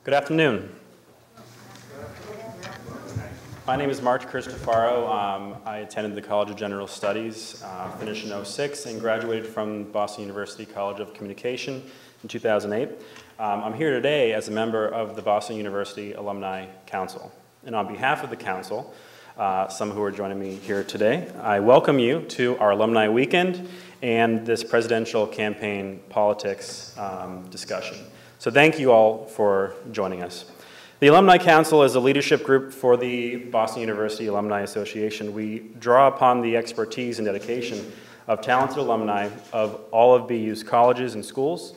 Good afternoon. My name is Mark Cristofaro. I attended the College of General Studies, finished in '06, and graduated from Boston University College of Communication in 2008. I'm here today as a member of the Boston University Alumni Council. And on behalf of the Council, some who are joining me here today, I welcome you to our Alumni Weekend and this presidential campaign politics discussion. So thank you all for joining us. The Alumni Council is a leadership group for the Boston University Alumni Association. We draw upon the expertise and dedication of talented alumni of all of BU's colleges and schools,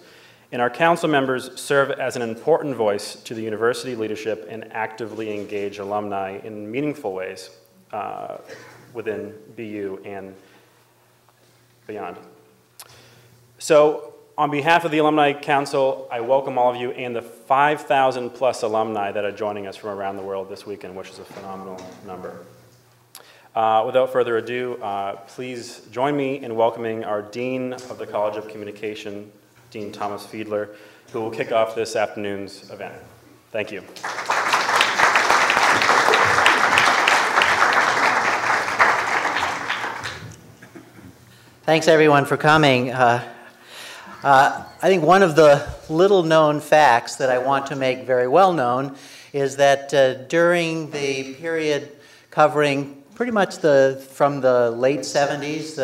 and our council members serve as an important voice to the university leadership and actively engage alumni in meaningful ways within BU and beyond. So, on behalf of the Alumni Council, I welcome all of you and the 5,000 plus alumni that are joining us from around the world this weekend, which is a phenomenal number. Without further ado, please join me in welcoming our Dean of the College of Communication, Dean Thomas Fiedler, who will kick off this afternoon's event. Thank you. Thanks everyone for coming. I think one of the little-known facts that I want to make very well known is that during the period covering pretty much from the late 70s,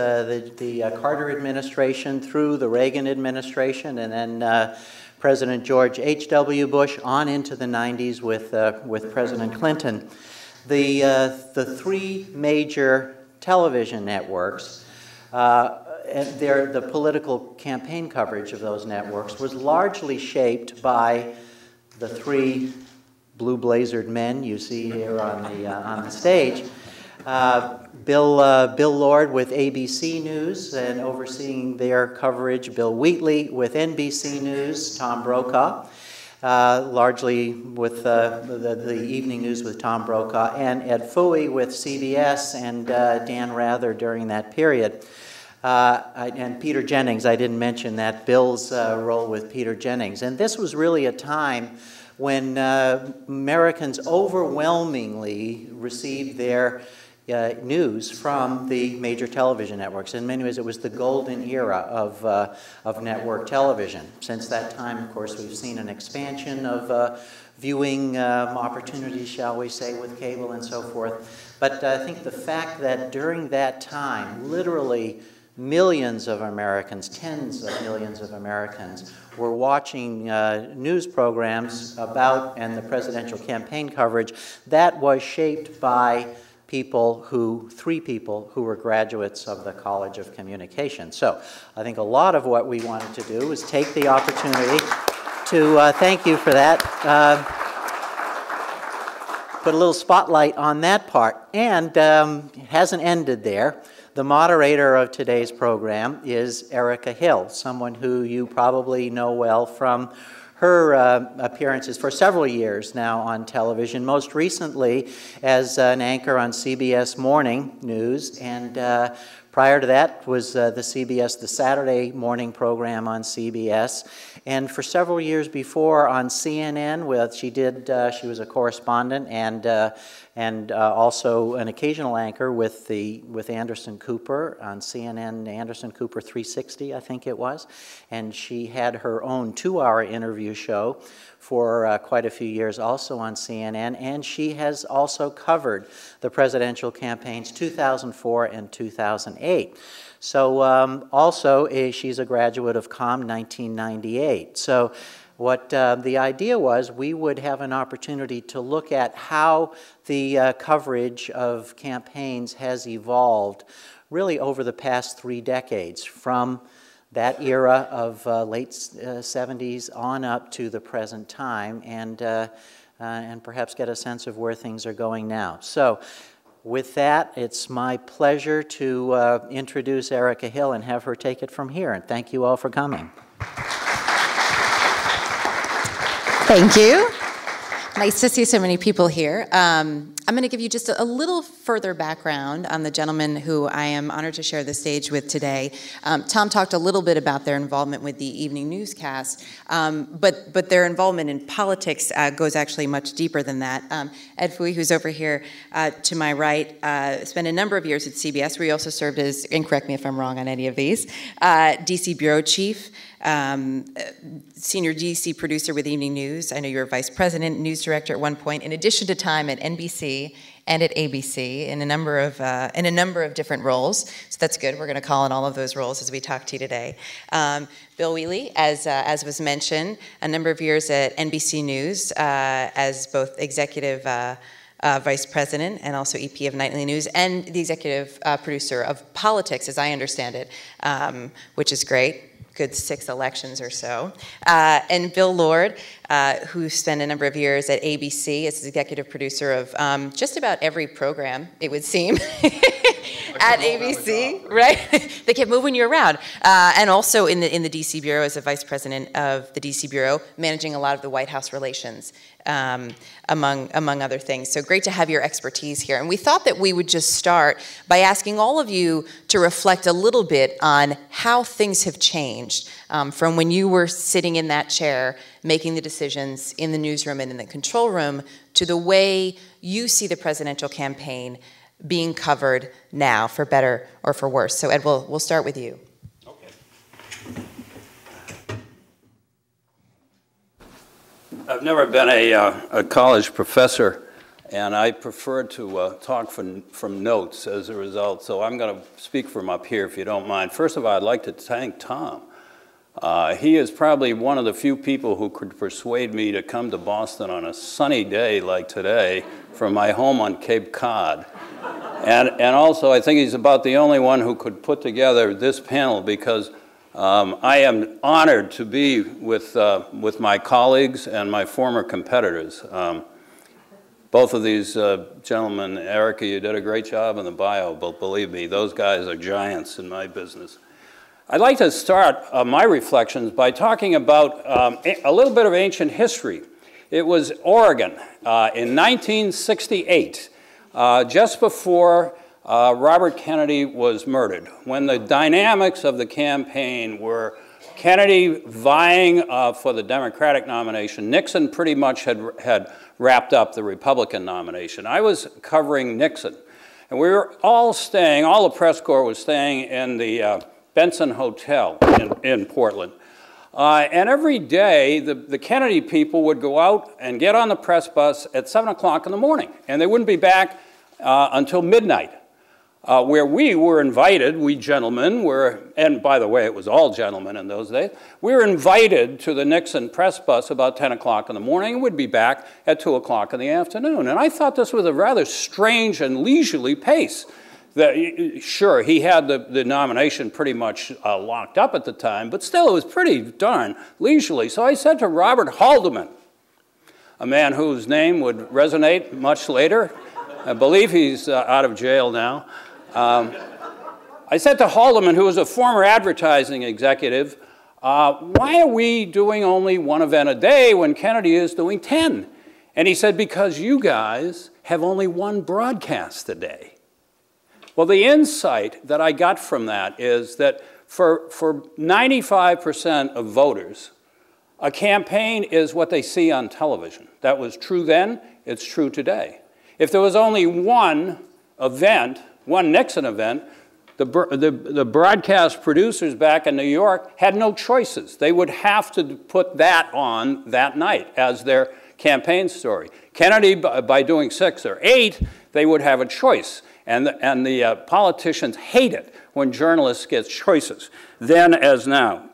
the Carter administration through the Reagan administration, and then President George H.W. Bush on into the 90s with President Clinton, the three major television networks and the political campaign coverage of those networks was largely shaped by the three blue-blazered men you see here on the stage. Bill Lord with ABC News and overseeing their coverage, Bill Wheatley with NBC News, Tom Brokaw, largely with the evening news with Tom Brokaw, and Ed Fouhy with CBS and Dan Rather during that period. And Peter Jennings, I didn't mention that, Bill's role with Peter Jennings. And this was really a time when Americans overwhelmingly received their news from the major television networks. In many ways, it was the golden era of network television. Since that time, of course, we've seen an expansion of viewing opportunities, shall we say, with cable and so forth. But I think the fact that during that time, literally millions of Americans, tens of millions of Americans, were watching news programs about and the presidential campaign coverage that was shaped by three people who were graduates of the College of Communication. So I think a lot of what we wanted to do was take the opportunity to thank you for that, put a little spotlight on that part, and it hasn't ended there. The moderator of today's program is Erica Hill, someone who you probably know well from her appearances for several years now on television, most recently as an anchor on CBS Morning News, and prior to that was the Saturday morning program on CBS, and for several years before on CNN, she was a correspondent and also an occasional anchor with Anderson Cooper on CNN, Anderson Cooper 360, I think it was, and she had her own 2-hour interview show for quite a few years also on CNN, and she has also covered the presidential campaigns 2004 and 2008. So also she's a graduate of COM 1998. So what the idea was, we would have an opportunity to look at how the coverage of campaigns has evolved really over the past 3 decades, from that era of late 70s on up to the present time, and perhaps get a sense of where things are going now. So with that, it's my pleasure to introduce Erica Hill and have her take it from here. And thank you all for coming. Thank you. Nice to see so many people here. I'm going to give you just a little further background on the gentleman who I am honored to share the stage with today. Tom talked a little bit about their involvement with the evening newscast, but their involvement in politics goes actually much deeper than that. Ed Fouhy, who's over here to my right, spent a number of years at CBS, where he also served as, and correct me if I'm wrong on any of these, DC Bureau Chief, senior DC producer with Evening News. I know you were vice president, news director at one point, in addition to time at NBC and at ABC in a number of different roles. So that's good. We're going to call on all of those roles as we talk to you today. Bill Wheatley, as was mentioned, a number of years at NBC News as both executive vice president and also EP of Nightly News, and the executive producer of Politics, as I understand it, which is great. Good 6 elections or so. And Bill Lord, who spent a number of years at ABC as executive producer of just about every program, it would seem, at ABC, right? They kept moving you around. And also in the DC Bureau as a vice president of the DC Bureau, managing a lot of the White House relations, among other things. So great to have your expertise here. And we thought that we would just start by asking all of you to reflect a little bit on how things have changed from when you were sitting in that chair making the decisions in the newsroom and in the control room to the way you see the presidential campaign being covered now, for better or for worse. So Ed, we'll start with you. I've never been a college professor, and I prefer to talk from notes as a result, so I'm going to speak from up here, if you don't mind. First of all, I'd like to thank Tom. He is probably one of the few people who could persuade me to come to Boston on a sunny day like today from my home on Cape Cod. And also, I think he's about the only one who could put together this panel, because I am honored to be with my colleagues and my former competitors. Both of these gentlemen, Erica, you did a great job in the bio, but believe me, those guys are giants in my business. I'd like to start my reflections by talking about a little bit of ancient history. It was Oregon in 1968, just before Robert Kennedy was murdered, when the dynamics of the campaign were Kennedy vying for the Democratic nomination. Nixon pretty much had wrapped up the Republican nomination. I was covering Nixon, and we were all the press corps was staying in the Benson Hotel in Portland. And every day, the Kennedy people would go out and get on the press bus at 7 o'clock in the morning, and they wouldn't be back until midnight. Where we were invited, we gentlemen were, and by the way, it was all gentlemen in those days, we were invited to the Nixon press bus about 10 o'clock in the morning and would be back at 2 o'clock in the afternoon. And I thought this was a rather strange and leisurely pace. Sure, he had the nomination pretty much locked up at the time, but still it was pretty darn leisurely. So I said to Robert Haldeman, a man whose name would resonate much later, I believe he's out of jail now. I said to Haldeman, who was a former advertising executive, why are we doing only one event a day when Kennedy is doing 10? And he said, because you guys have only one broadcast a day. Well, the insight that I got from that is that for 95% of voters, a campaign is what they see on television. That was true then, it's true today. If there was only one event, one Nixon event, the broadcast producers back in New York had no choices. They would have to put that on that night as their campaign story. Kennedy, by doing 6 or 8, they would have a choice. And the politicians hate it when journalists get choices, then as now.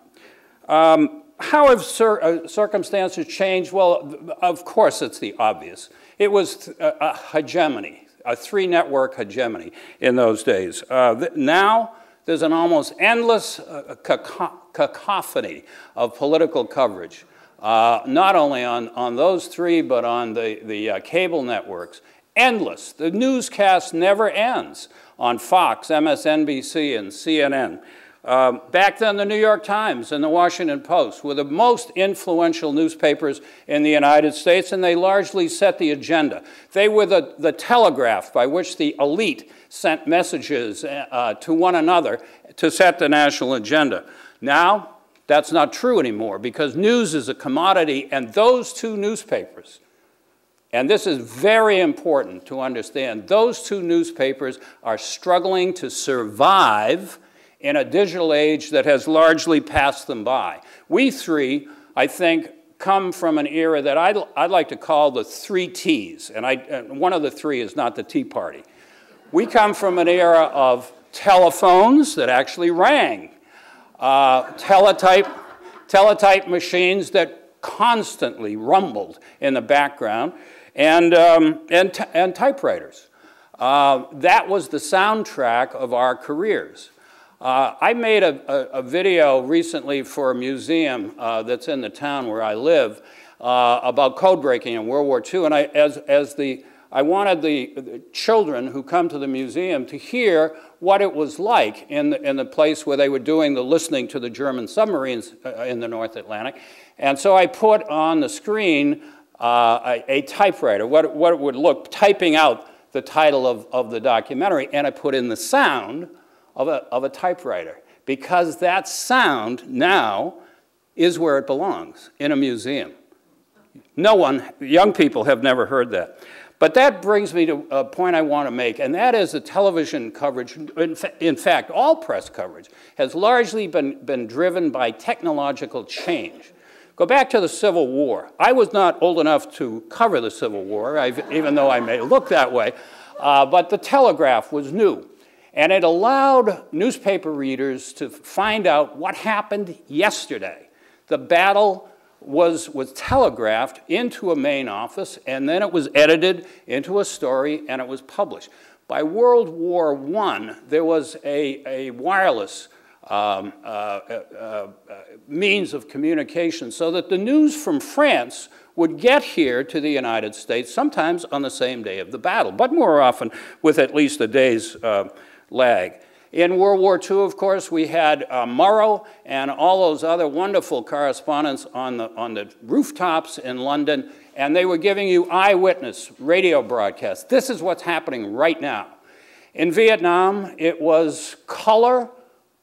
How have circumstances changed? Well, of course, it's the obvious. It was a hegemony, a 3-network hegemony in those days. Now, there's an almost endless cacophony of political coverage, not only on those 3, but on the cable networks. Endless. The newscast never ends on Fox, MSNBC, and CNN. Back then, the New York Times and the Washington Post were the most influential newspapers in the United States, and they largely set the agenda. They were the telegraph by which the elite sent messages to one another to set the national agenda. Now, that's not true anymore because news is a commodity, and those two newspapers, and this is very important to understand, those two newspapers are struggling to survive in a digital age that has largely passed them by. We three, I think, come from an era that I'd like to call the 3 Ts, and one of the 3 is not the Tea Party. We come from an era of telephones that actually rang, teletype machines that constantly rumbled in the background, and typewriters. That was the soundtrack of our careers. I made a video recently for a museum that's in the town where I live about code breaking in World War II, and I wanted the children who come to the museum to hear what it was like in the place where they were doing the listening to the German submarines in the North Atlantic. And so I put on the screen a typewriter, what it would look, typing out the title of the documentary, and I put in the sound of a typewriter, because that sound now is where it belongs, in a museum. Young people have never heard that. But that brings me to a point I want to make, and that is the television coverage, in fact, all press coverage, has largely been driven by technological change. Go back to the Civil War. I was not old enough to cover the Civil War, even though I may look that way, but the telegraph was new. And it allowed newspaper readers to find out what happened yesterday. The battle was telegraphed into a main office, and then it was edited into a story, and it was published. By World War I, there was a wireless means of communication so that the news from France would get here to the United States, sometimes on the same day of the battle, but more often with at least a day's lag. In World War II, of course, we had Murrow and all those other wonderful correspondents on the rooftops in London, and they were giving you eyewitness radio broadcasts. This is what's happening right now. In Vietnam, it was color,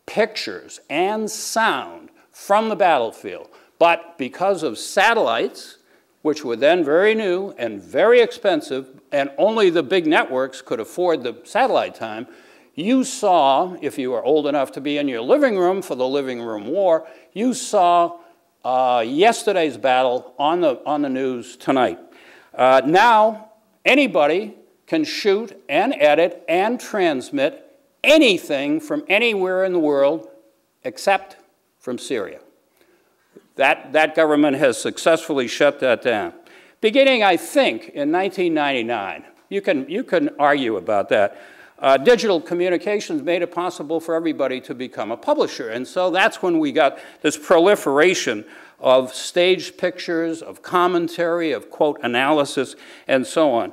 pictures, and sound from the battlefield. But because of satellites, which were then very new and very expensive, and only the big networks could afford the satellite time, you saw, if you were old enough to be in your living room for the living room war, you saw yesterday's battle on the news tonight. Now, anybody can shoot and edit and transmit anything from anywhere in the world except from Syria. That government has successfully shut that down. Beginning, I think, in 1999, you can argue about that, digital communications made it possible for everybody to become a publisher. And so that's when we got this proliferation of staged pictures, of commentary, of quote analysis, and so on.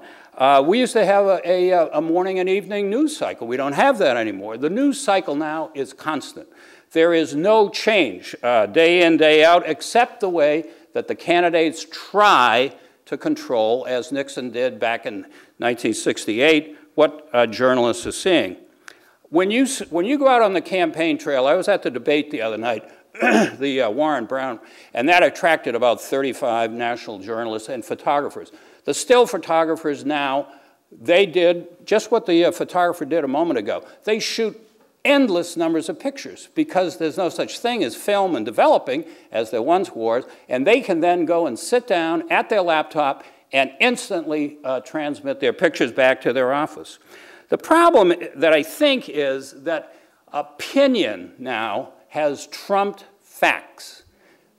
We used to have a morning and evening news cycle. We don't have that anymore. The news cycle now is constant. There is no change day in, day out, except the way that the candidates try to control, as Nixon did back in 1968, what journalists are seeing. When you go out on the campaign trail, I was at the debate the other night, the Warren Brown, and that attracted about 35 national journalists and photographers. The still photographers now, they did just what the photographer did a moment ago. They shoot endless numbers of pictures because there's no such thing as film and developing as there once was, and they can then go and sit down at their laptop and instantly transmit their pictures back to their office. The problem that I think is that opinion now has trumped facts.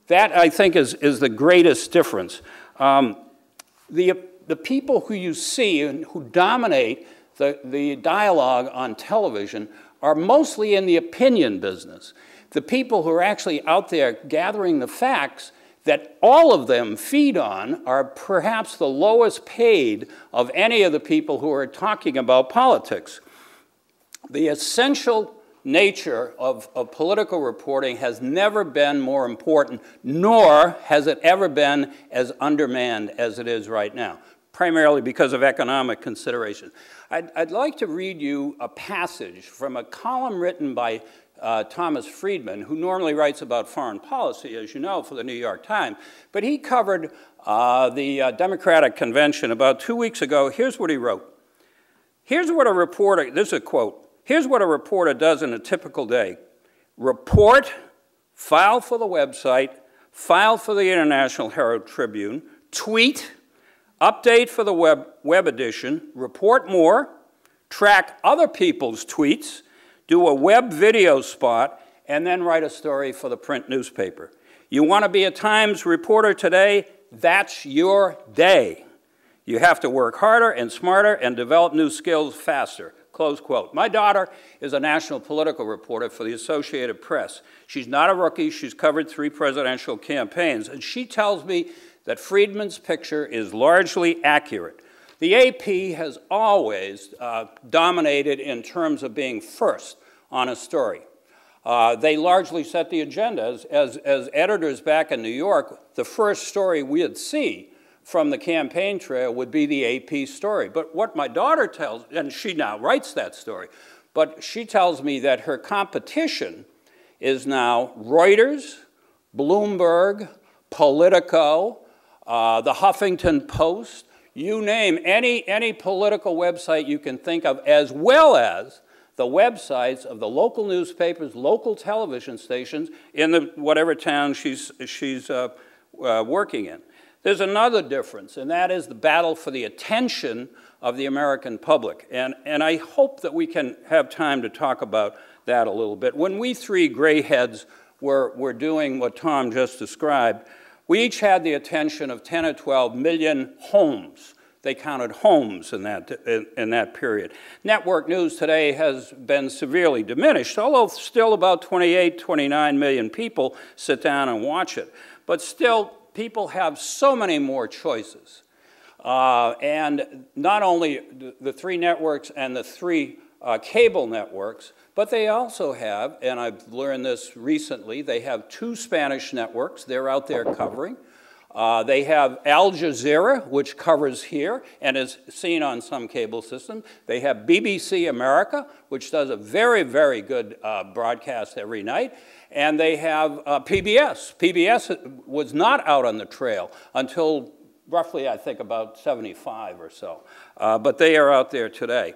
That, I think, is the greatest difference. The people who you see and who dominate the dialogue on television are mostly in the opinion business. The people who are actually out there gathering the facts that all of them feed on are perhaps the lowest paid of any of the people who are talking about politics. The essential nature of political reporting has never been more important, nor has it ever been as undermanned as it is right now, primarily because of economic consideration. I'd like to read you a passage from a column written by Thomas Friedman, who normally writes about foreign policy, as you know, for the New York Times. But he covered the Democratic Convention about 2 weeks ago. Here's what he wrote. Here's what a reporter, this is a quote, here's what a reporter does in a typical day. Report, file for the website, file for the International Herald Tribune, tweet, update for the web edition, report more, track other people's tweets, do a web video spot, and then write a story for the print newspaper. You want to be a Times reporter today? That's your day. You have to work harder and smarter and develop new skills faster. Close quote. My daughter is a national political reporter for the Associated Press. She's not a rookie. She's covered 3 presidential campaigns. And she tells me that Friedman's picture is largely accurate. The AP has always dominated in terms of being first on a story. They largely set the agenda. As editors back in New York, the first story we'd see from the campaign trail would be the AP story. But what my daughter tells, and she now writes that story, but she tells me that her competition is now Reuters, Bloomberg, Politico, the Huffington Post, you name any political website you can think of, as well as the websites of the local newspapers, local television stations in whatever town she's working in. There's another difference, and that is the battle for the attention of the American public. And I hope that we can have time to talk about that a little bit. When we 3 gray heads were doing what Tom just described, we each had the attention of 10 or 12 million homes. They counted homes in that period. Network news today has been severely diminished, although still about 28, 29 million people sit down and watch it. But still, people have so many more choices. And not only the 3 networks and the 3 cable networks, but they also have, and I've learned this recently, they have 2 Spanish networks they're out there covering. They have Al Jazeera, which covers here and is seen on some cable systems. They have BBC America, which does a very, very good broadcast every night. And they have PBS. PBS was not out on the trail until roughly, I think, about 75 or so. But they are out there today.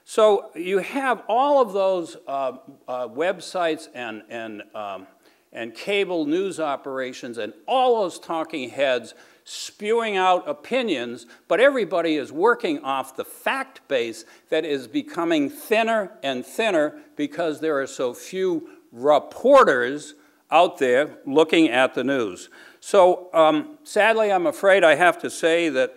So you have all of those websites and cable news operations and all those talking heads spewing out opinions, but everybody is working off the fact base that is becoming thinner and thinner because there are so few reporters out there looking at the news. So sadly, I'm afraid I have to say that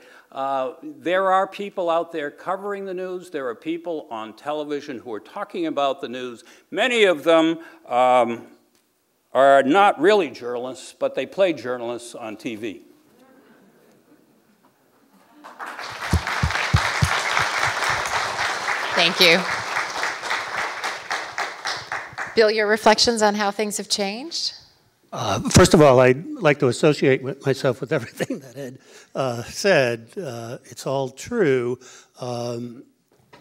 there are people out there covering the news. There are people on television who are talking about the news. Many of them are not really journalists, but they play journalists on TV. Thank you. Bill, your reflections on how things have changed? First of all, I'd like to associate myself with everything that Ed said. It's all true,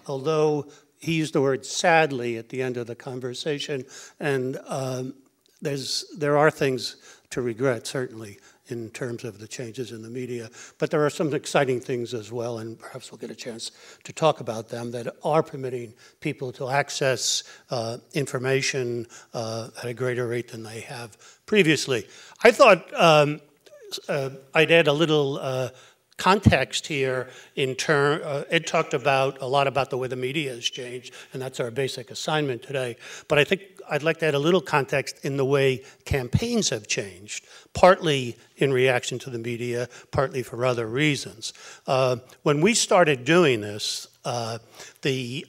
although he used the word sadly at the end of the conversation, and there are things to regret, certainly, in terms of the changes in the media. But there are some exciting things as well, and perhaps we'll get a chance to talk about them, that are permitting people to access information at a greater rate than they have previously. I thought I'd add a little context here in Ed talked a lot about the way the media has changed, and that's our basic assignment today. But I think I'd like to add a little context in the way campaigns have changed, partly in reaction to the media, partly for other reasons. When we started doing this, the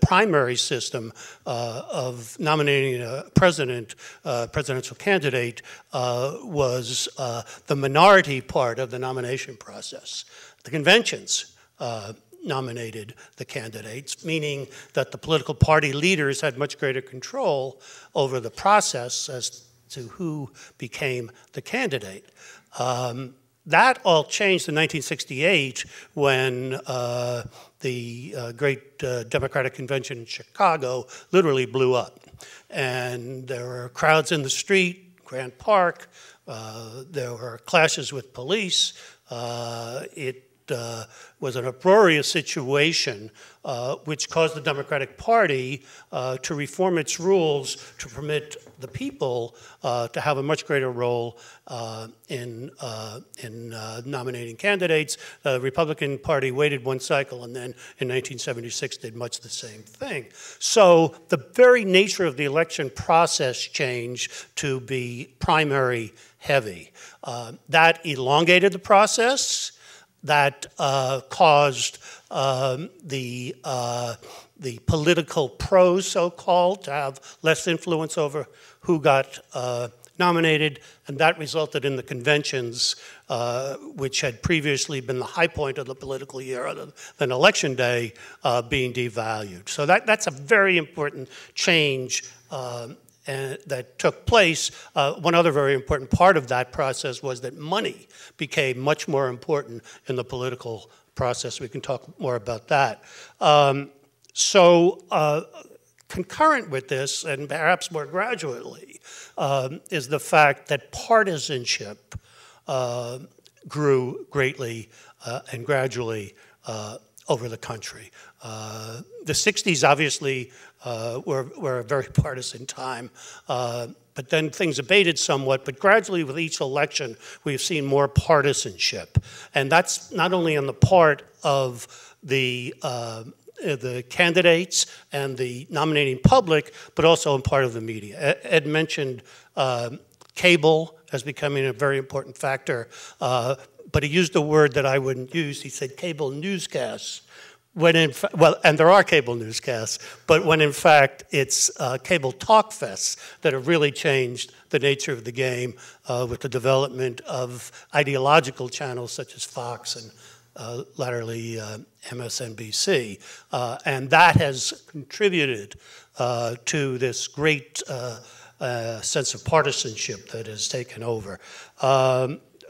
primary system of nominating a presidential candidate was the minority part of the nomination process. The conventions nominated the candidates, meaning that the political party leaders had much greater control over the process as to who became the candidate. That all changed in 1968 when the great Democratic Convention in Chicago literally blew up. And there were crowds in the street, Grant Park, there were clashes with police. It was an uproarious situation which caused the Democratic Party to reform its rules to permit the people to have a much greater role in nominating candidates. The Republican Party waited one cycle and then in 1976 did much the same thing. So the very nature of the election process changed to be primary heavy. That elongated the process. That caused the political pros, so-called, to have less influence over who got nominated, and that resulted in the conventions, which had previously been the high point of the political year other than Election Day, being devalued. So that's a very important change that took place. One other very important part of that process was that money became much more important in the political process. We can talk more about that. Concurrent with this, and perhaps more gradually, is the fact that partisanship grew greatly and gradually over the country. The 60s obviously were a very partisan time, but then things abated somewhat, but gradually with each election we've seen more partisanship. And that's not only on the part of the candidates and the nominating public, but also on part of the media. Ed mentioned cable as becoming a very important factor, but he used a word that I wouldn't use. He said cable newscasts. And there are cable newscasts, but when in fact it's cable talk fests that have really changed the nature of the game with the development of ideological channels such as Fox and latterly MSNBC. And that has contributed to this great sense of partisanship that has taken over.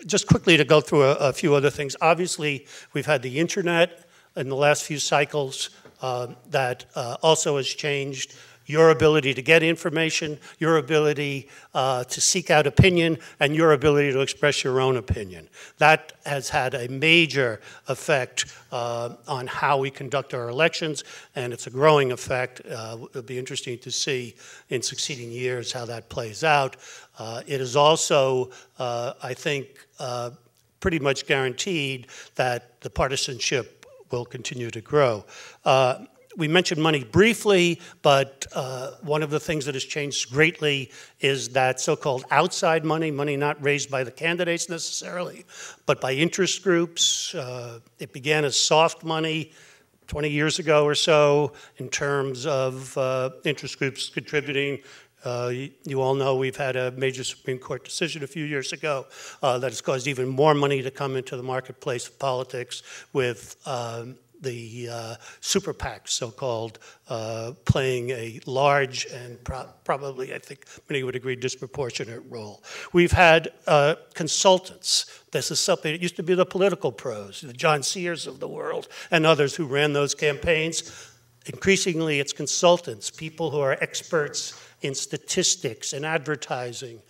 Just quickly to go through a few other things. Obviously, we've had the internet in the last few cycles that also has changed your ability to get information, your ability to seek out opinion, and your ability to express your own opinion. That has had a major effect on how we conduct our elections, and it's a growing effect. It'll be interesting to see in succeeding years how that plays out. It is also, I think, pretty much guaranteed that the partisanship will continue to grow. We mentioned money briefly, but one of the things that has changed greatly is that so-called outside money, money not raised by the candidates necessarily, but by interest groups. It began as soft money 20 years ago or so in terms of interest groups contributing. You all know we've had a major Supreme Court decision a few years ago that has caused even more money to come into the marketplace of politics with the super PACs, so-called, playing a large and probably, I think many would agree, disproportionate role. We've had consultants. This is something, it used to be the political pros, the John Sears of the world, and others who ran those campaigns. Increasingly, it's consultants, people who are experts in statistics, in advertising,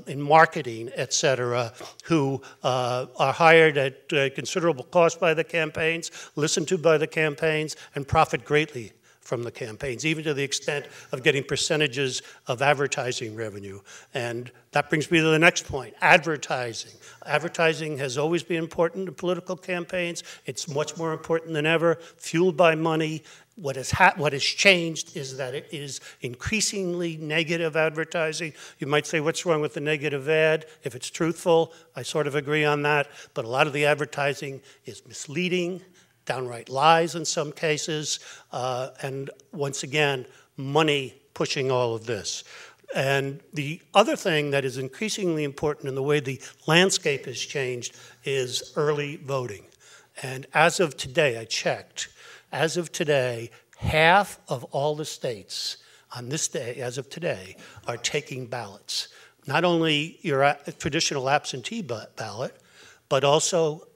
in marketing, et cetera, who are hired at considerable cost by the campaigns, listened to by the campaigns, and profit greatly from the campaigns, even to the extent of getting percentages of advertising revenue. And that brings me to the next point, advertising. Advertising has always been important in political campaigns. It's much more important than ever, fueled by money. What has changed is that it is increasingly negative advertising. You might say, what's wrong with the negative ad? If it's truthful, I sort of agree on that. But a lot of the advertising is misleading, downright lies in some cases, and once again, money pushing all of this. And the other thing that is increasingly important in the way the landscape has changed is early voting. And as of today, I checked, as of today, half of all the states on this day, as of today, are taking ballots. Not only your traditional absentee ballot, but also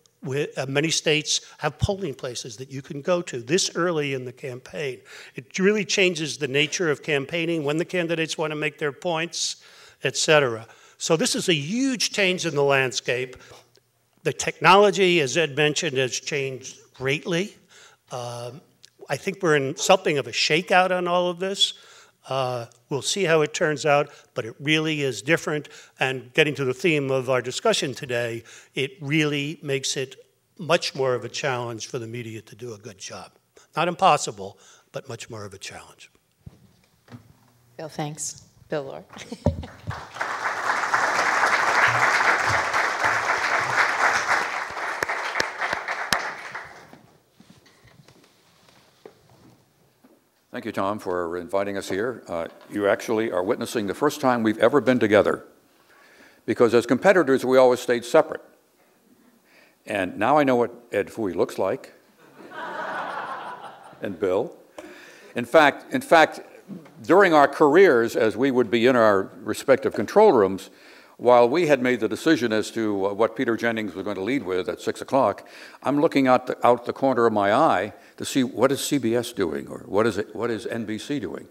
many states have polling places that you can go to this early in the campaign. It really changes the nature of campaigning, when the candidates want to make their points, et cetera. So this is a huge change in the landscape. The technology, as Ed mentioned, has changed greatly. I think we're in something of a shakeout on all of this. We'll see how it turns out, but it really is different. And getting to the theme of our discussion today, it really makes it much more of a challenge for the media to do a good job. Not impossible, but much more of a challenge. Bill, thanks. Bill, Laura. Thank you, Tom, for inviting us here. You actually are witnessing the first time we've ever been together, because as competitors, we always stayed separate. And now I know what Ed Fouhy looks like, and Bill. In fact, during our careers, as we would be in our respective control rooms, while we had made the decision as to what Peter Jennings was going to lead with at 6 o'clock, I'm looking out the corner of my eye to see what is CBS doing, or what is NBC doing?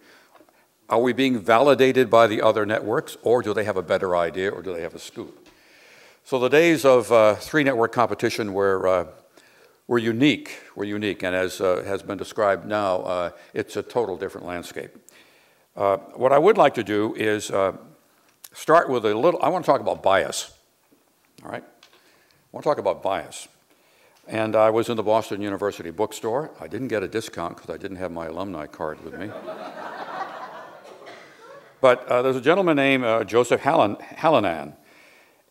Are we being validated by the other networks, or do they have a better idea, or do they have a scoop? So the days of three-network competition were unique. And as has been described now, it's a total different landscape. What I would like to do is start with I want to talk about bias, all right? I want to talk about bias. And I was in the Boston University bookstore. I didn't get a discount because I didn't have my alumni card with me. But there's a gentleman named Joseph Hallinan,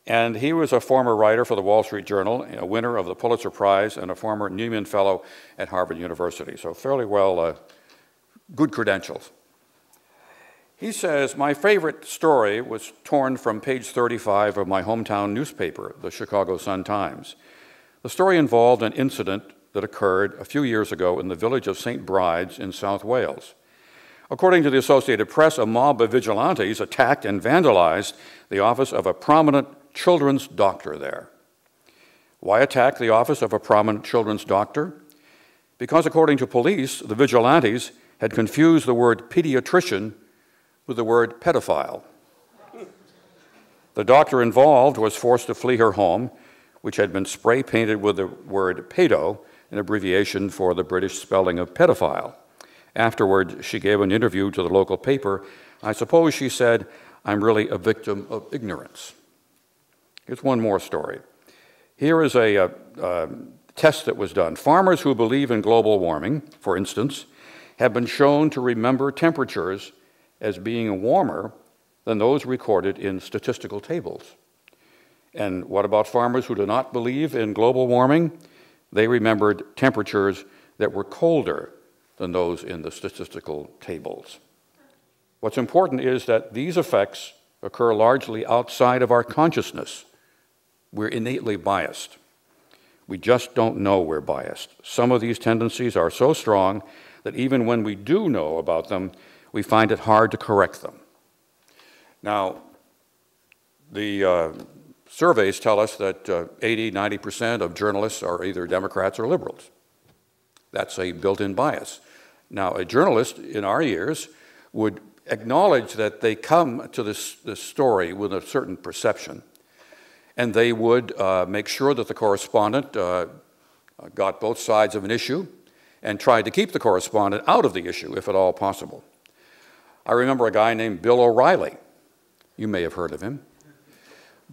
and he was a former writer for the Wall Street Journal, a winner of the Pulitzer Prize, and a former Newman Fellow at Harvard University, so fairly well, good credentials. He says, my favorite story was torn from page 35 of my hometown newspaper, the Chicago Sun-Times. The story involved an incident that occurred a few years ago in the village of St. Brides in South Wales. According to the Associated Press, a mob of vigilantes attacked and vandalized the office of a prominent children's doctor there. Why attack the office of a prominent children's doctor? Because according to police, the vigilantes had confused the word pediatrician with the word pedophile. The doctor involved was forced to flee her home, which had been spray painted with the word pedo, an abbreviation for the British spelling of pedophile. Afterward, she gave an interview to the local paper. I suppose she said, I'm really a victim of ignorance. Here's one more story. Here is a test that was done. Farmers who believe in global warming, for instance, have been shown to remember temperatures as being warmer than those recorded in statistical tables. And what about farmers who do not believe in global warming? They remembered temperatures that were colder than those in the statistical tables. What's important is that these effects occur largely outside of our consciousness. We're innately biased. We just don't know we're biased. Some of these tendencies are so strong that even when we do know about them, we find it hard to correct them. Now, the surveys tell us that 80–90% of journalists are either Democrats or liberals. That's a built-in bias. Now, a journalist in our years would acknowledge that they come to this story with a certain perception, and they would make sure that the correspondent got both sides of an issue and tried to keep the correspondent out of the issue, if at all possible. I remember a guy named Bill O'Reilly. You may have heard of him.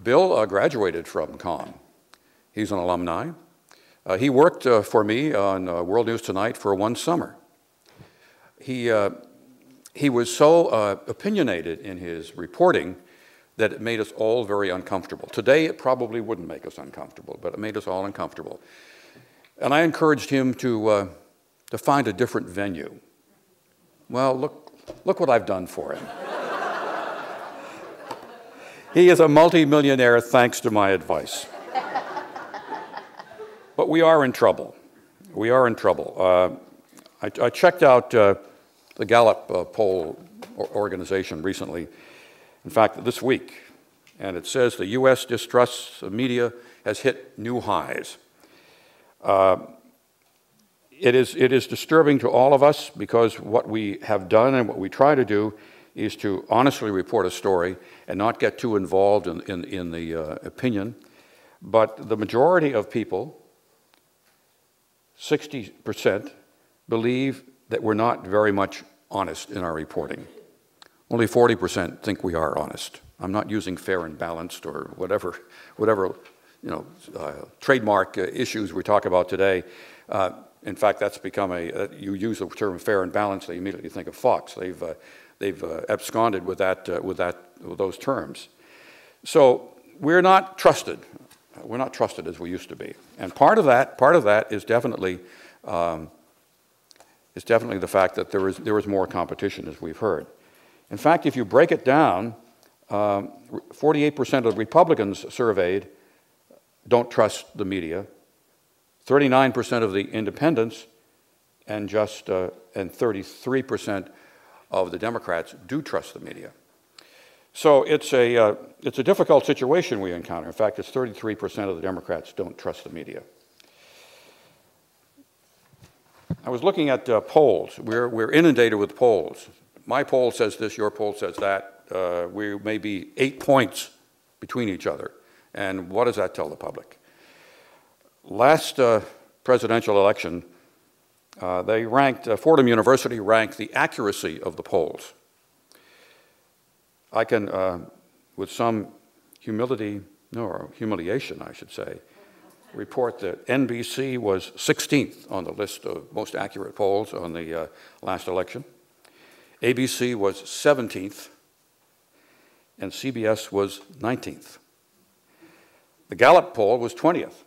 Bill graduated from Com. He's an alumni. He worked for me on World News Tonight for one summer. He was so opinionated in his reporting that it made us all very uncomfortable. Today, it probably wouldn't make us uncomfortable, but it made us all uncomfortable. And I encouraged him to find a different venue. Well, look what I've done for him. He is a multimillionaire thanks to my advice. But we are in trouble. We are in trouble. I checked out the Gallup poll organization recently, in fact, this week, and it says the U.S. distrust of media has hit new highs. It is disturbing to all of us because what we have done and what we try to do is to honestly report a story and not get too involved in the opinion. But the majority of people, 60%, believe that we're not very much honest in our reporting. Only 40% think we are honest. I'm not using fair and balanced or whatever trademark issues we talk about today. In fact, that's become you use the term fair and balanced, they immediately think of Fox. They've absconded with those terms. So we're not trusted. We're not trusted as we used to be. And part of that is definitely the fact that there is more competition, as we've heard. In fact, if you break it down, 48% of Republicans surveyed don't trust the media, 39% of the independents, and 33% of the Democrats do trust the media. So it's a difficult situation we encounter. In fact, it's 33% of the Democrats don't trust the media. I was looking at polls. We're inundated with polls. My poll says this, your poll says that. We may be 8 points between each other. And what does that tell the public? Last presidential election, Fordham University ranked the accuracy of the polls. I can, with some humiliation, I should say, report that NBC was 16th on the list of most accurate polls on the last election. ABC was 17th, and CBS was 19th. The Gallup poll was 20th.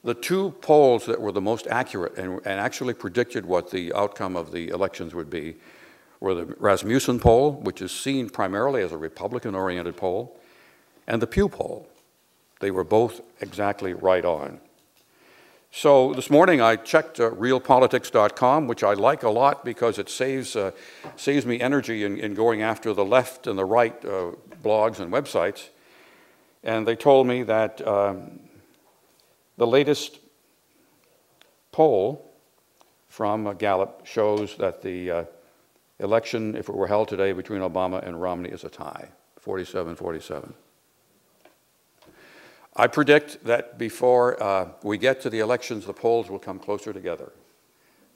The two polls that were the most accurate and actually predicted what the outcome of the elections would be were the Rasmussen poll, which is seen primarily as a Republican-oriented poll, and the Pew poll. They were both exactly right on. So this morning I checked realpolitics.com, which I like a lot because it saves me energy in going after the left and the right blogs and websites. And they told me that the latest poll from Gallup shows that the election, if it were held today between Obama and Romney, is a tie, 47-47. I predict that before we get to the elections, the polls will come closer together.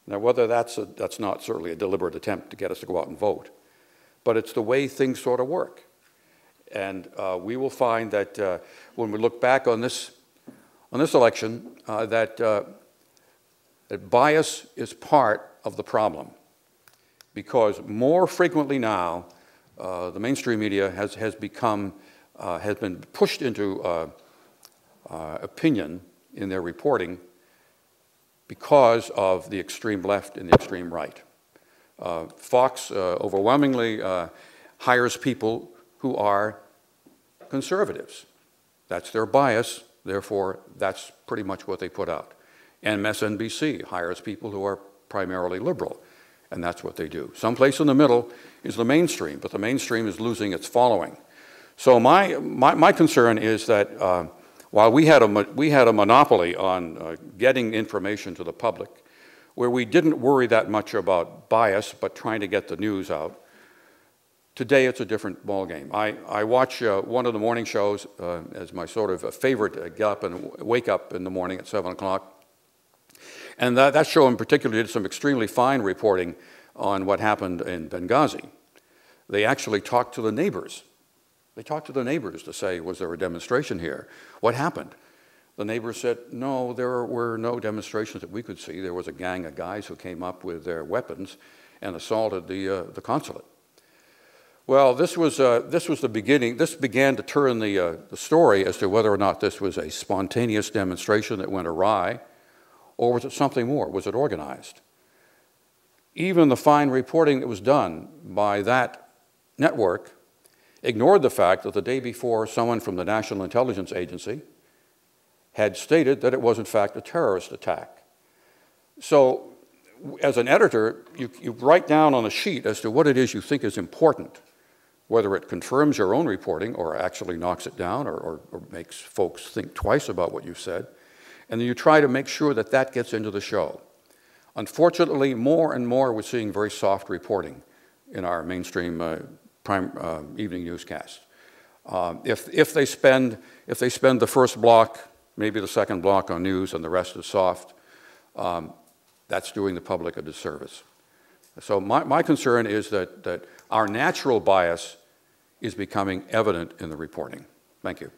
Now, whether that's not certainly a deliberate attempt to get us to go out and vote, but it's the way things sort of work. And we will find that when we look back on this election, that bias is part of the problem, because more frequently now, the mainstream media has been pushed into opinion in their reporting because of the extreme left and the extreme right. Fox overwhelmingly hires people who are conservatives. That's their bias, therefore that's pretty much what they put out. And MSNBC hires people who are primarily liberal, and that's what they do. Someplace in the middle is the mainstream, but the mainstream is losing its following. So my concern is that while we had a monopoly on getting information to the public, where we didn't worry that much about bias, but trying to get the news out, today it's a different ballgame. I watch one of the morning shows as my sort of favorite, get up and wake up in the morning at 7 o'clock. And that show in particular did some extremely fine reporting on what happened in Benghazi. They actually talked to the neighbors. They talked to the neighbors to say, was there a demonstration here? What happened? The neighbors said, no, there were no demonstrations that we could see. There was a gang of guys who came up with their weapons and assaulted the consulate. Well, this was the beginning. This began to turn the story as to whether or not this was a spontaneous demonstration that went awry, or was it something more? Was it organized? Even the fine reporting that was done by that network ignored the fact that the day before, someone from the National Intelligence Agency had stated that it was in fact a terrorist attack. So as an editor, you write down on a sheet as to what it is you think is important, whether it confirms your own reporting or actually knocks it down or makes folks think twice about what you said, and then you try to make sure that that gets into the show. Unfortunately, more and more we're seeing very soft reporting in our mainstream evening newscast. If they spend the first block, maybe the second block on news and the rest is soft, that's doing the public a disservice. So my concern is that our natural bias is becoming evident in the reporting. Thank you.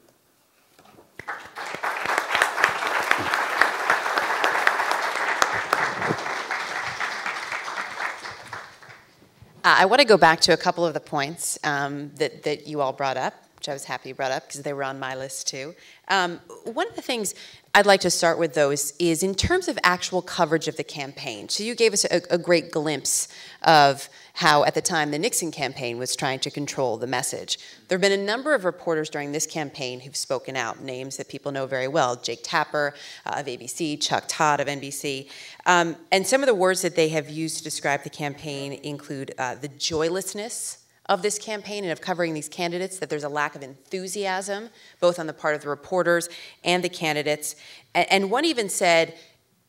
I want to go back to a couple of the points that you all brought up, which I was happy you brought up because they were on my list too. One of the things I'd like to start with, though, is in terms of actual coverage of the campaign. So you gave us a great glimpse of how, at the time, the Nixon campaign was trying to control the message. There have been a number of reporters during this campaign who've spoken out, names that people know very well, Jake Tapper of ABC, Chuck Todd of NBC. And some of the words that they have used to describe the campaign include the joylessness of this campaign and of covering these candidates, that there's a lack of enthusiasm, both on the part of the reporters and the candidates. And one even said,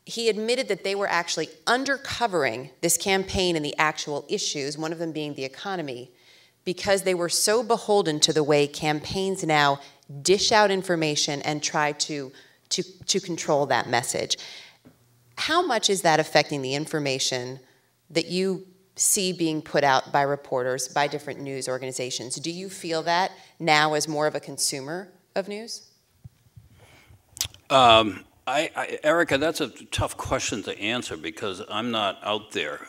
he admitted that they were actually undercovering this campaign and the actual issues, one of them being the economy, because they were so beholden to the way campaigns now dish out information and try to control that message. How much is that affecting the information that you see being put out by reporters, by different news organizations? Do you feel that now as more of a consumer of news? Erica, that's a tough question to answer because I'm not out there.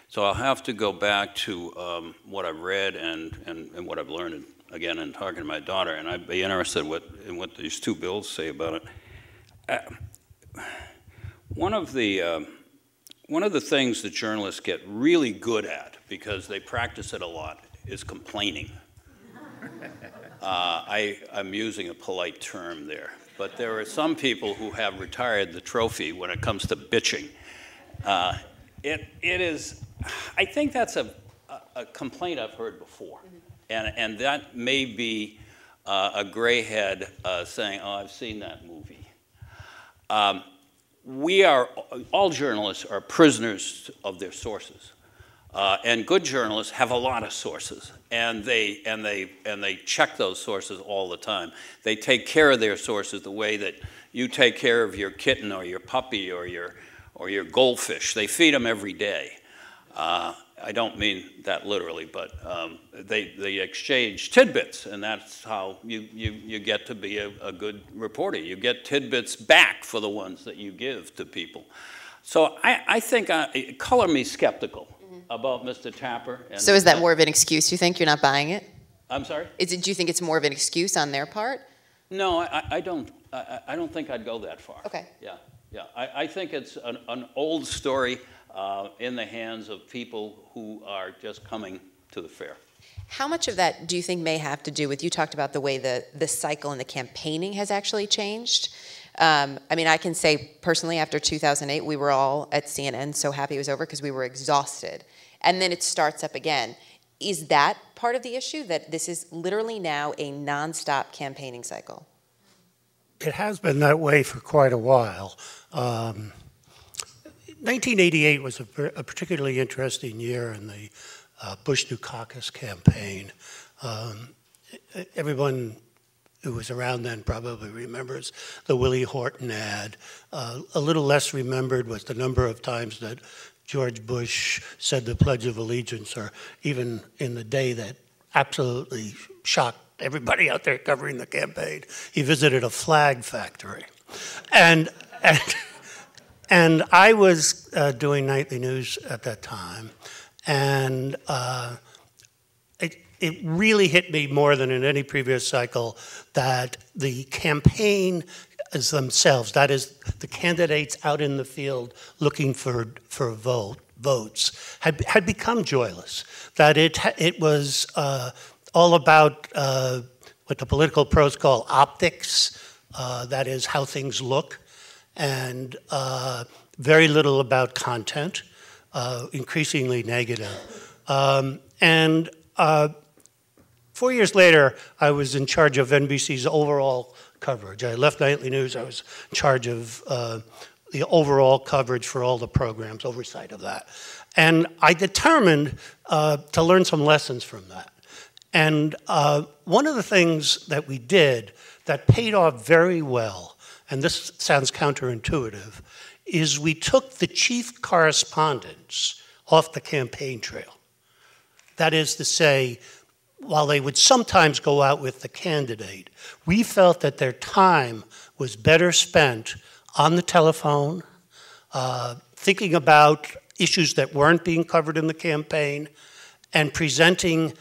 So I'll have to go back to what I've read and what I've learned, again, in talking to my daughter, and I'd be interested in what these two bills say about it. One of the things that journalists get really good at, because they practice it a lot, is complaining. I'm using a polite term there, but there are some people who have retired the trophy when it comes to bitching. It is, I think that's a complaint I've heard before, and that may be a gray head saying, oh, I've seen that movie. All journalists are prisoners of their sources, and good journalists have a lot of sources, and they check those sources all the time. They take care of their sources the way that you take care of your kitten or your puppy or your goldfish. They feed them every day. I don't mean that literally, but they exchange tidbits, and that's how you get to be a good reporter. You get tidbits back for the ones that you give to people. So I think, color me skeptical about Mr. Tapper. So is that more of an excuse, you think? You're not buying it? I'm sorry? Do you think it's more of an excuse on their part? No, I don't. I don't think I'd go that far. Okay. Yeah. I think it's an old story in the hands of people who are just coming to the fair. How much of that do you think may have to do with, you talked about the way the cycle and the campaigning has actually changed? I mean, I can say personally, after 2008, we were all at CNN so happy it was over because we were exhausted. And then it starts up again. Is that part of the issue, that this is literally now a nonstop campaigning cycle? It has been that way for quite a while. 1988 was a particularly interesting year in the Bush-Dukakis campaign. Everyone who was around then probably remembers the Willie Horton ad. A little less remembered was the number of times that George Bush said the Pledge of Allegiance, or even in the day that absolutely shocked everybody out there covering the campaign, he visited a flag factory. And I was doing nightly news at that time, and it really hit me more than in any previous cycle that the campaign as themselves, that is, the candidates out in the field looking for votes, had become joyless. That it was all about what the political pros call optics, that is how things look, and very little about content, increasingly negative. 4 years later, I was in charge of NBC's overall coverage. I left Nightly News. I was in charge of the overall coverage for all the programs, oversight of that. And I determined to learn some lessons from that. And one of the things that we did that paid off very well, and this sounds counterintuitive, is we took the chief correspondents off the campaign trail. That is to say, while they would sometimes go out with the candidate, we felt that their time was better spent on the telephone, thinking about issues that weren't being covered in the campaign, and presenting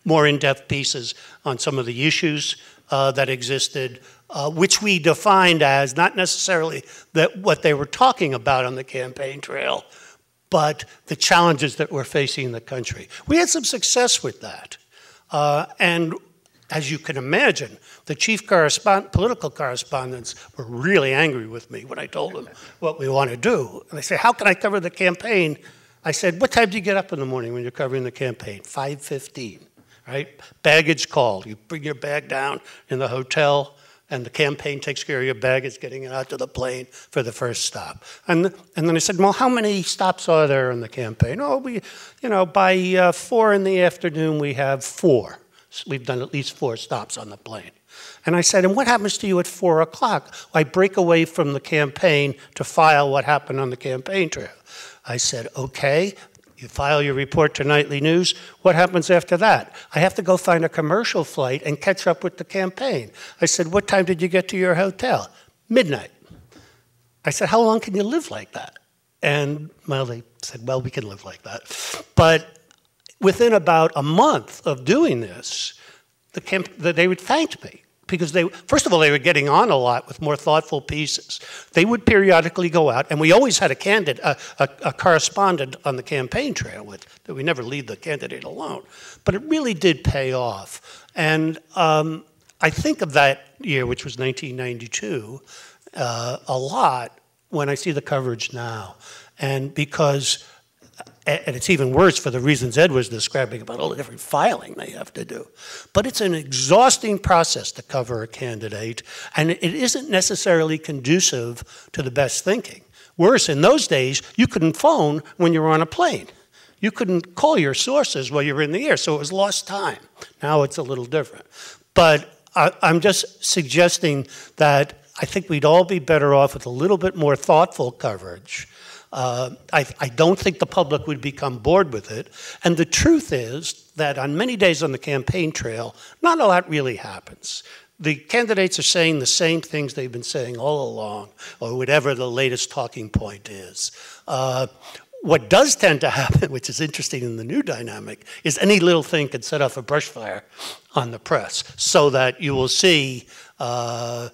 more in-depth pieces on some of the issues that existed, which we defined as not necessarily that what they were talking about on the campaign trail, but the challenges that we're facing in the country. We had some success with that. And as you can imagine, the chief political correspondents were really angry with me when I told them what we want to do. And they said, how can I cover the campaign? I said, what time do you get up in the morning when you're covering the campaign? 5:15, right? Baggage call. You bring your bag down in the hotel, and the campaign takes care of your baggage, getting it out to the plane for the first stop. And then I said, well, how many stops are there in the campaign? Oh, by 4 in the afternoon, we have 4. We've done at least 4 stops on the plane. And I said, and what happens to you at 4 o'clock? I break away from the campaign to file what happened on the campaign trail. I said, okay, you file your report to Nightly News. What happens after that? I have to go find a commercial flight and catch up with the campaign. I said, what time did you get to your hotel? Midnight. I said, how long can you live like that? And, well, they said, well, we can live like that. But within about a month of doing this, they would thank me. Because first of all, they were getting on a lot with more thoughtful pieces. They would periodically go out, and we always had a correspondent on the campaign trail that we never leave the candidate alone. But it really did pay off. And I think of that year, which was 1992, a lot when I see the coverage now. And because, and it's even worse for the reasons Ed was describing about all the different filing they have to do. But it's an exhausting process to cover a candidate, and it isn't necessarily conducive to the best thinking. Worse, in those days, you couldn't phone when you were on a plane. You couldn't call your sources while you were in the air, so it was lost time. Now it's a little different. But I'm just suggesting that I think we'd all be better off with a little bit more thoughtful coverage. I don't think the public would become bored with it. And the truth is that on many days on the campaign trail, not a lot really happens. The candidates are saying the same things they've been saying all along, or whatever the latest talking point is. What does tend to happen, which is interesting in the new dynamic, is any little thing can set off a brush fire on the press, so that you will see the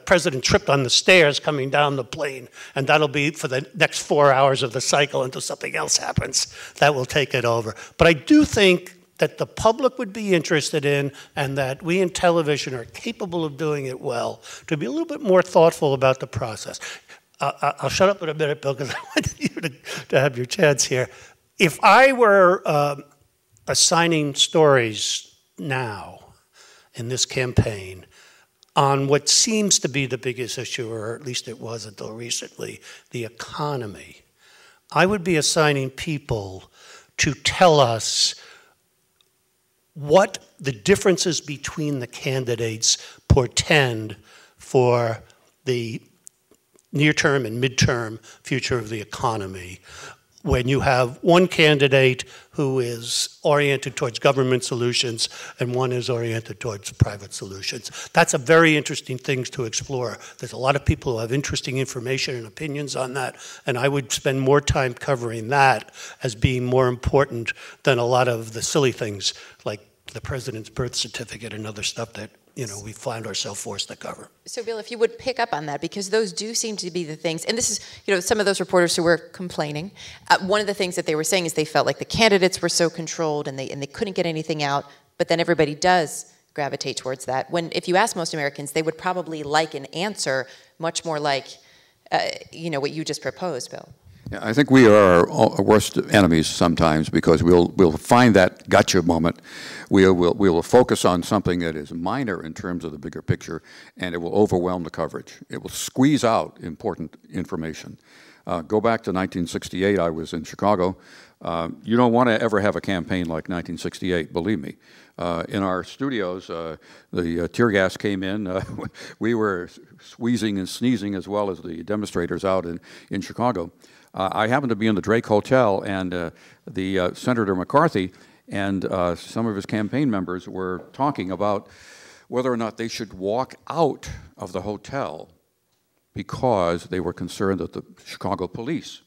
president tripped on the stairs coming down the plane, and that'll be for the next 4 hours of the cycle until something else happens that will take it over. But I do think that the public would be interested in, and that we in television are capable of doing it well, to be a little bit more thoughtful about the process. I'll shut up in a minute, Bill, because I want you to have your chance here. If I were assigning stories now in this campaign on what seems to be the biggest issue, or at least it was until recently, the economy, I would be assigning people to tell us what the differences between the candidates portend for the near-term and mid-term future of the economy. When you have one candidate who is oriented towards government solutions and one is oriented towards private solutions. That's a very interesting thing to explore. There's a lot of people who have interesting information and opinions on that, and I would spend more time covering that as being more important than a lot of the silly things like the president's birth certificate and other stuff that we find ourselves forced to cover. So, Bill, if you would pick up on that, because those do seem to be the things, and this is, some of those reporters who were complaining, one of the things that they were saying is they felt like the candidates were so controlled and they couldn't get anything out, but then everybody does gravitate towards that. When, if you ask most Americans, they would probably like an answer much more like, you know, what you just proposed, Bill. Yeah, I think we are our worst enemies sometimes because we'll find that gotcha moment. We will focus on something that is minor in terms of the bigger picture, and it will overwhelm the coverage. It will squeeze out important information. Go back to 1968. I was in Chicago. You don't want to ever have a campaign like 1968, believe me. In our studios, the tear gas came in. We were wheezing and sneezing as well as the demonstrators out in Chicago. I happened to be in the Drake Hotel, and the Senator McCarthy and some of his campaign members were talking about whether or not they should walk out of the hotel because they were concerned that the Chicago police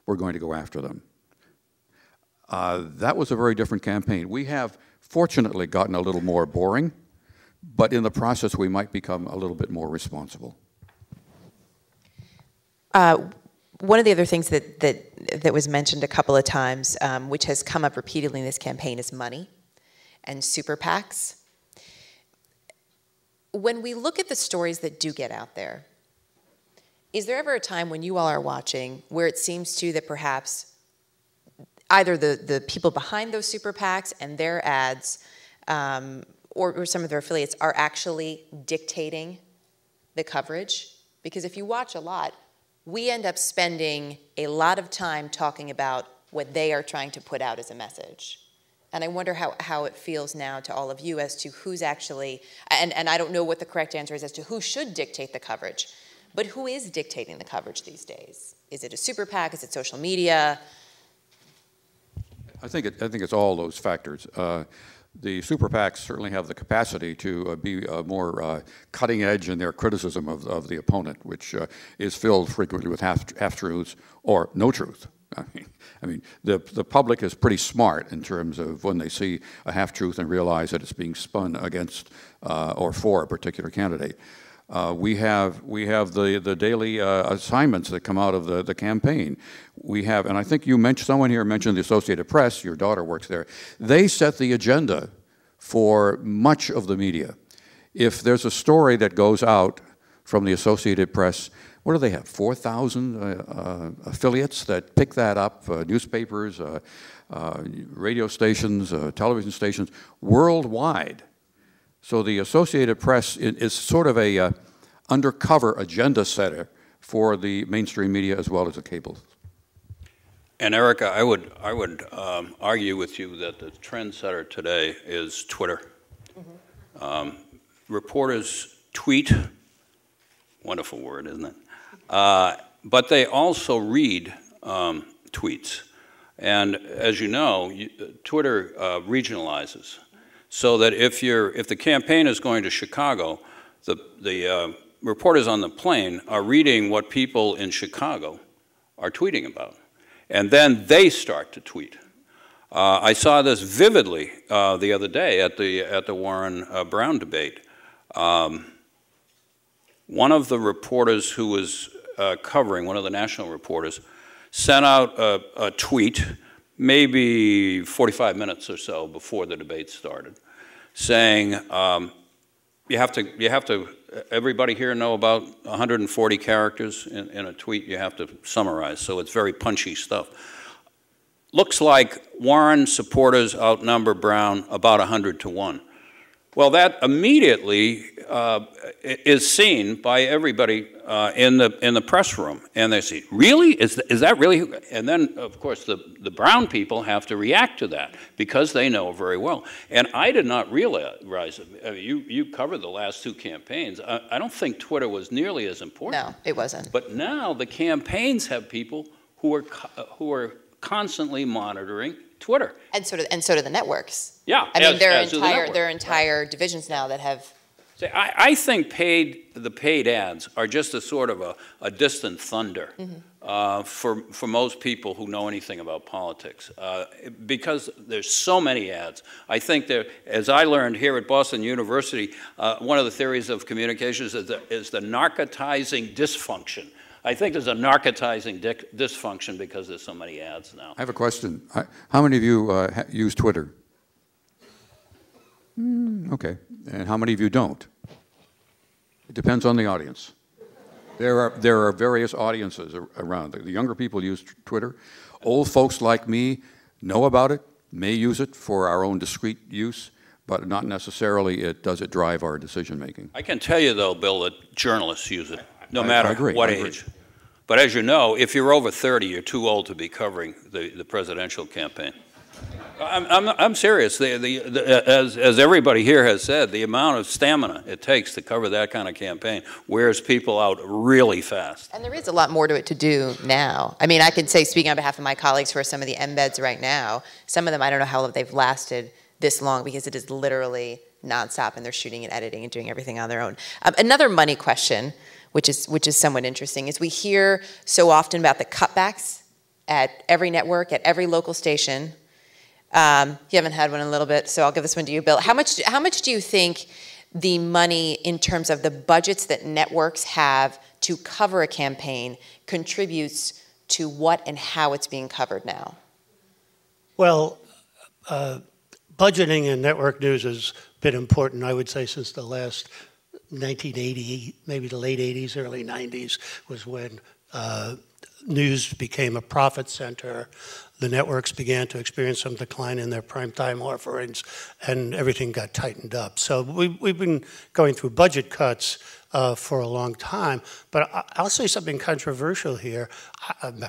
were going to go after them. That was a very different campaign. We have fortunately gotten a little more boring, but in the process we might become a little bit more responsible. One of the other things that was mentioned a couple of times, which has come up repeatedly in this campaign, is money and super PACs. When we look at the stories that do get out there, is there ever a time when you all are watching where it seems to you that perhaps either the people behind those super PACs and their ads or some of their affiliates are actually dictating the coverage? Because if you watch a lot, we end up spending a lot of time talking about what they are trying to put out as a message. And I wonder how it feels now to all of you as to who's actually, and I don't know what the correct answer is as to who should dictate the coverage, but who is dictating the coverage these days? Is it a super PAC? Is it social media? I think it's all those factors. The super PACs certainly have the capacity to be more cutting edge in their criticism of the opponent, which is filled frequently with half-truths or no truth. I mean, the public is pretty smart in terms of when they see a half-truth and realize that it's being spun against or for a particular candidate. We have the daily assignments that come out of the campaign. We have, and I think you mentioned, someone here mentioned the Associated Press. Your daughter works there. They set the agenda for much of the media. If there's a story that goes out from the Associated Press, what do they have? 4,000 affiliates that pick that up. Newspapers, radio stations, television stations, worldwide. So the Associated Press is sort of a undercover agenda setter for the mainstream media as well as the cable. And Erica, I would argue with you that the trendsetter today is Twitter. Mm-hmm. Reporters tweet, wonderful word, isn't it? But they also read tweets. And as you know, Twitter regionalizes. So that if the campaign is going to Chicago, the reporters on the plane are reading what people in Chicago are tweeting about. And then they start to tweet. I saw this vividly the other day at the Warren Brown debate. One of the reporters who was covering, one of the national reporters, sent out a tweet maybe 45 minutes or so before the debate started, saying, you have to, everybody here know about 140 characters in a tweet you have to summarize, so it's very punchy stuff. Looks like Warren supporters outnumber Brown about 100 to 1. Well, that immediately is seen by everybody in the press room, and they say, "Really? Is that really?" And then, of course, the Brown people have to react to that because they know very well. And I did not realize it. I mean, you covered the last two campaigns. I don't think Twitter was nearly as important. No, it wasn't. But now the campaigns have people who are constantly monitoring Twitter. And so do the networks. Yeah. I mean, there are entire divisions now that have. See, I think the paid ads are just a sort of a distant thunder for most people who know anything about politics. Because there's so many ads. I think as I learned here at Boston University, one of the theories of communications is the narcotizing dysfunction. I think there's a narcotizing dysfunction because there's so many ads now. I have a question. How many of you use Twitter? Okay. And how many of you don't? It depends on the audience. There are various audiences around. The younger people use Twitter. Old folks like me know about it, may use it for our own discrete use, but not necessarily does it drive our decision making. I can tell you, though, Bill, that journalists use it, no matter what age. But as you know, if you're over 30, you're too old to be covering the presidential campaign. I'm serious. As everybody here has said, the amount of stamina it takes to cover that kind of campaign wears people out really fast. And there is a lot more to it to do now. I mean, I can say, speaking on behalf of my colleagues who are some of the embeds right now, some of them, I don't know how they've lasted this long because it is literally nonstop and they're shooting and editing and doing everything on their own. Another money question, which is somewhat interesting, is we hear so often about the cutbacks at every network, at every local station. You haven't had one in a little bit, so I'll give this one to you, Bill. How much do you think the money in terms of the budgets that networks have to cover a campaign contributes to what and how it's being covered now? Well, budgeting in network news has been important, I would say, since the last 1980, maybe the late 80s, early 90s, was when news became a profit center. The networks began to experience some decline in their primetime offerings, and everything got tightened up. So we've been going through budget cuts for a long time. But I'll say something controversial here.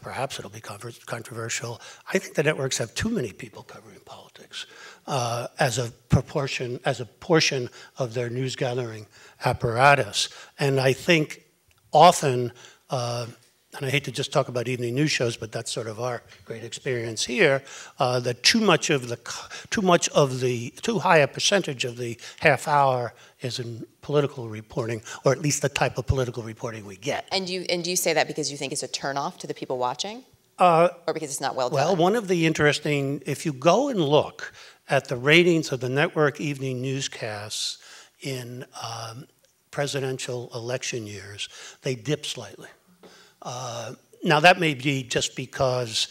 Perhaps it'll be controversial. I think the networks have too many people covering politics as a portion of their news gathering apparatus. And I think often, and I hate to just talk about evening news shows, but that's sort of our great experience here, that too high a percentage of the half hour is in political reporting, or at least the type of political reporting we get. And you say that because you think it's a turnoff to the people watching? Or because it's not well done? Well, one of the interesting, if you go and look at the ratings of the network evening newscasts in presidential election years, they dip slightly. Now that may be just because,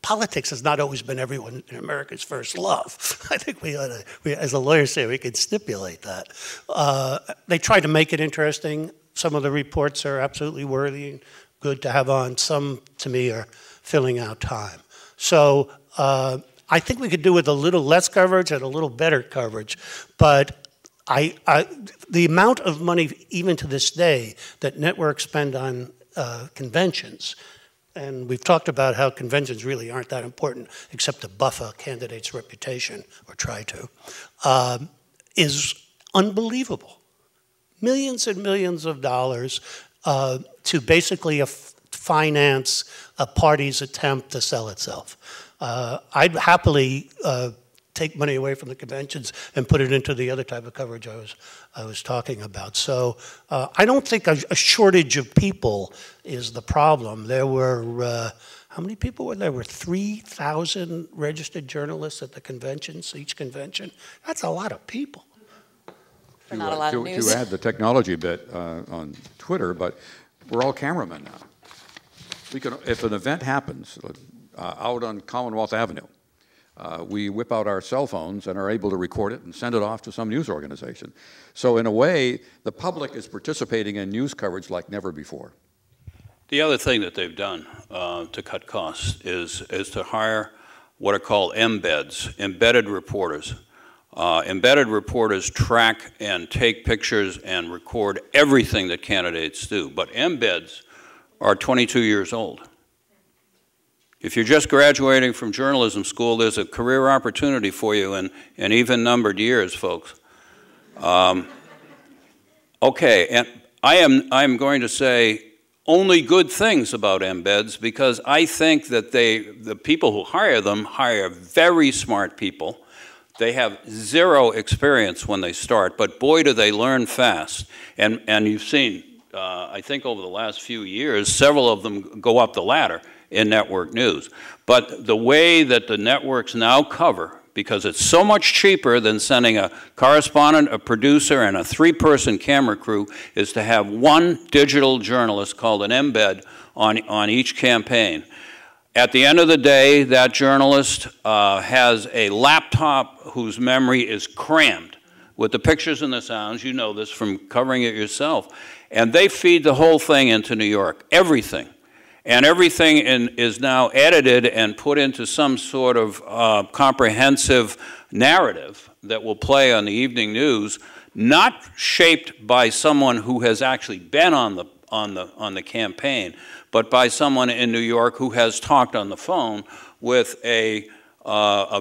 politics has not always been everyone in America's first love. I think we as a lawyer say, we could stipulate that. They try to make it interesting. Some of the reports are absolutely worthy and good to have on. Some, to me, are filling out time. So I think we could do with a little less coverage and a little better coverage, but the amount of money, even to this day, that networks spend on conventions, and we've talked about how conventions really aren't that important except to buff a candidate's reputation, or try to, is unbelievable. Millions and millions of dollars to basically finance a party's attempt to sell itself. I'd happily take money away from the conventions and put it into the other type of coverage I was talking about. So I don't think a shortage of people is the problem. There were, how many people were there? There were 3,000 registered journalists at the conventions, each convention. That's a lot of people. Not a lot of news. To add the technology bit on Twitter, but we're all cameramen now. We can, if an event happens out on Commonwealth Avenue, we whip out our cell phones and are able to record it and send it off to some news organization. So in a way, the public is participating in news coverage like never before. The other thing that they've done to cut costs is to hire what are called embeds, embedded reporters. Embedded reporters track and take pictures and record everything that candidates do, but embeds are 22 years old. If you're just graduating from journalism school, there's a career opportunity for you in even-numbered years, folks. Okay, and I'm going to say only good things about embeds because I think that the people who hire them hire very smart people. They have zero experience when they start, but boy, do they learn fast. And you've seen, I think over the last few years, several of them go up the ladder in network news. But the way that the networks now cover, because it's so much cheaper than sending a correspondent, a producer, and a 3-person camera crew, is to have one digital journalist called an embed on each campaign. At the end of the day, that journalist has a laptop whose memory is crammed with the pictures and the sounds. You know this from covering it yourself. And they feed the whole thing into New York, everything. And everything is now edited and put into some sort of comprehensive narrative that will play on the evening news, not shaped by someone who has actually been on the campaign, but by someone in New York who has talked on the phone with a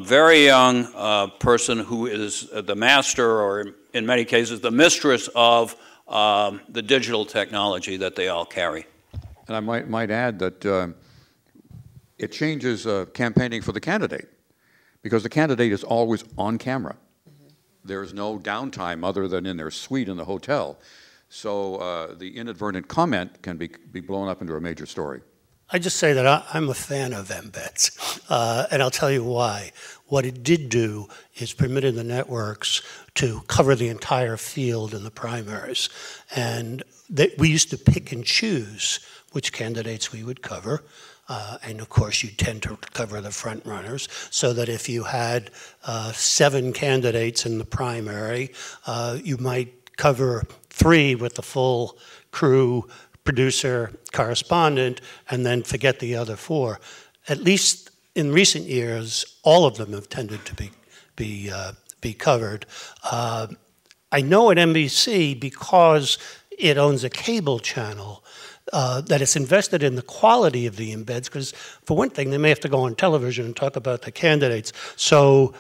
very young person who is the master, or in many cases the mistress of the digital technology that they all carry. And I might add that it changes campaigning for the candidate, because the candidate is always on camera. There is no downtime other than in their suite in the hotel. So the inadvertent comment can be blown up into a major story. I just say that I'm a fan of embeds, and I'll tell you why. What it did do is permitted the networks to cover the entire field in the primaries. And we used to pick and choose which candidates we would cover. And of course, you tend to cover the front runners, so that if you had 7 candidates in the primary, you might cover 3 with the full crew, producer, correspondent, and then forget the other 4. At least in recent years, all of them have tended to be covered. I know at NBC, because it owns a cable channel, that it's invested in the quality of the embeds, because for one thing, they may have to go on television and talk about the candidates. So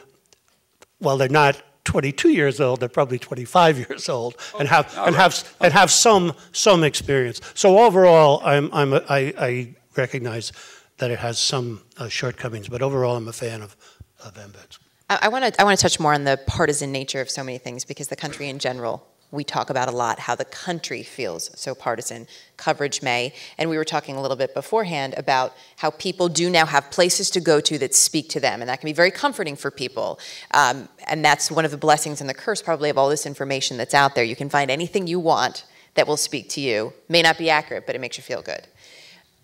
while they're not 22 years old, they're probably 25 years old, and have some experience. So overall, I recognize that it has some shortcomings, but overall, I'm a fan of embeds. I want to touch more on the partisan nature of so many things, because the country in general, we talk about a lot how the country feels so partisan. Coverage may. And we were talking a little bit beforehand about how people do now have places to go to that speak to them. And that can be very comforting for people. And that's one of the blessings and the curse probably of all this information that's out there. You can find anything you want that will speak to you. May not be accurate, but it makes you feel good.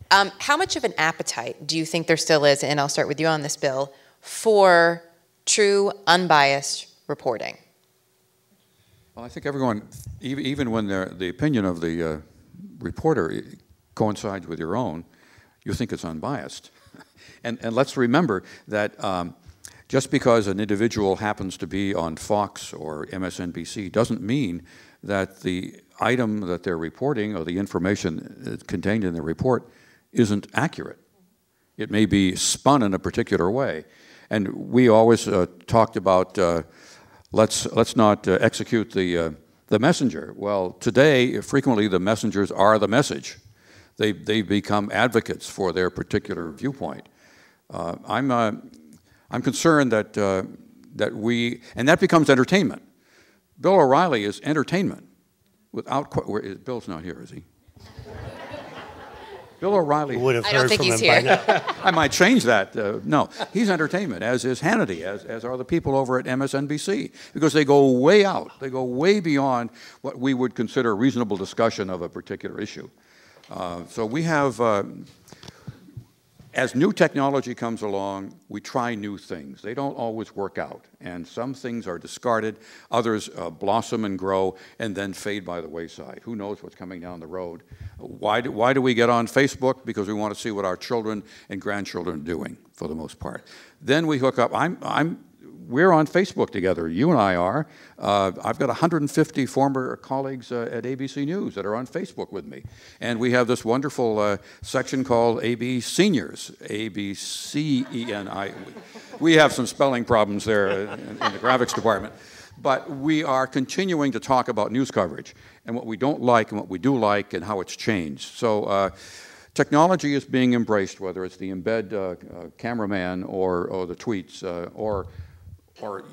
How much of an appetite do you think there still is, and I'll start with you on this, Bill, for true, unbiased reporting? Well, I think everyone, even when the opinion of the reporter coincides with your own, you think it's unbiased. And let's remember that just because an individual happens to be on Fox or MSNBC doesn't mean that the item that they're reporting or the information contained in the report isn't accurate. It may be spun in a particular way. And we always talked about let's not execute the messenger. Well, today, frequently the messengers are the message. They become advocates for their particular viewpoint. I'm concerned that and that becomes entertainment. Bill O'Reilly is entertainment. Bill's not here, is he? Bill O'Reilly. Would have heard from him by now. I might change that. No, he's entertainment, as is Hannity, as are the people over at MSNBC, because they go way out. They go way beyond what we would consider reasonable discussion of a particular issue. So we have, as new technology comes along, we try new things. They don't always work out, and some things are discarded, others blossom and grow, and then fade by the wayside. Who knows what's coming down the road? Why do we get on Facebook? Because we want to see what our children and grandchildren are doing, for the most part. Then we hook up. We're on Facebook together. You and I are. I've got 150 former colleagues at ABC News that are on Facebook with me. And we have this wonderful section called AB Seniors, A-B-C-E-N-I. We have some spelling problems there in the graphics department. But we are continuing to talk about news coverage and what we don't like and what we do like and how it's changed. So technology is being embraced, whether it's the embed cameraman or the tweets or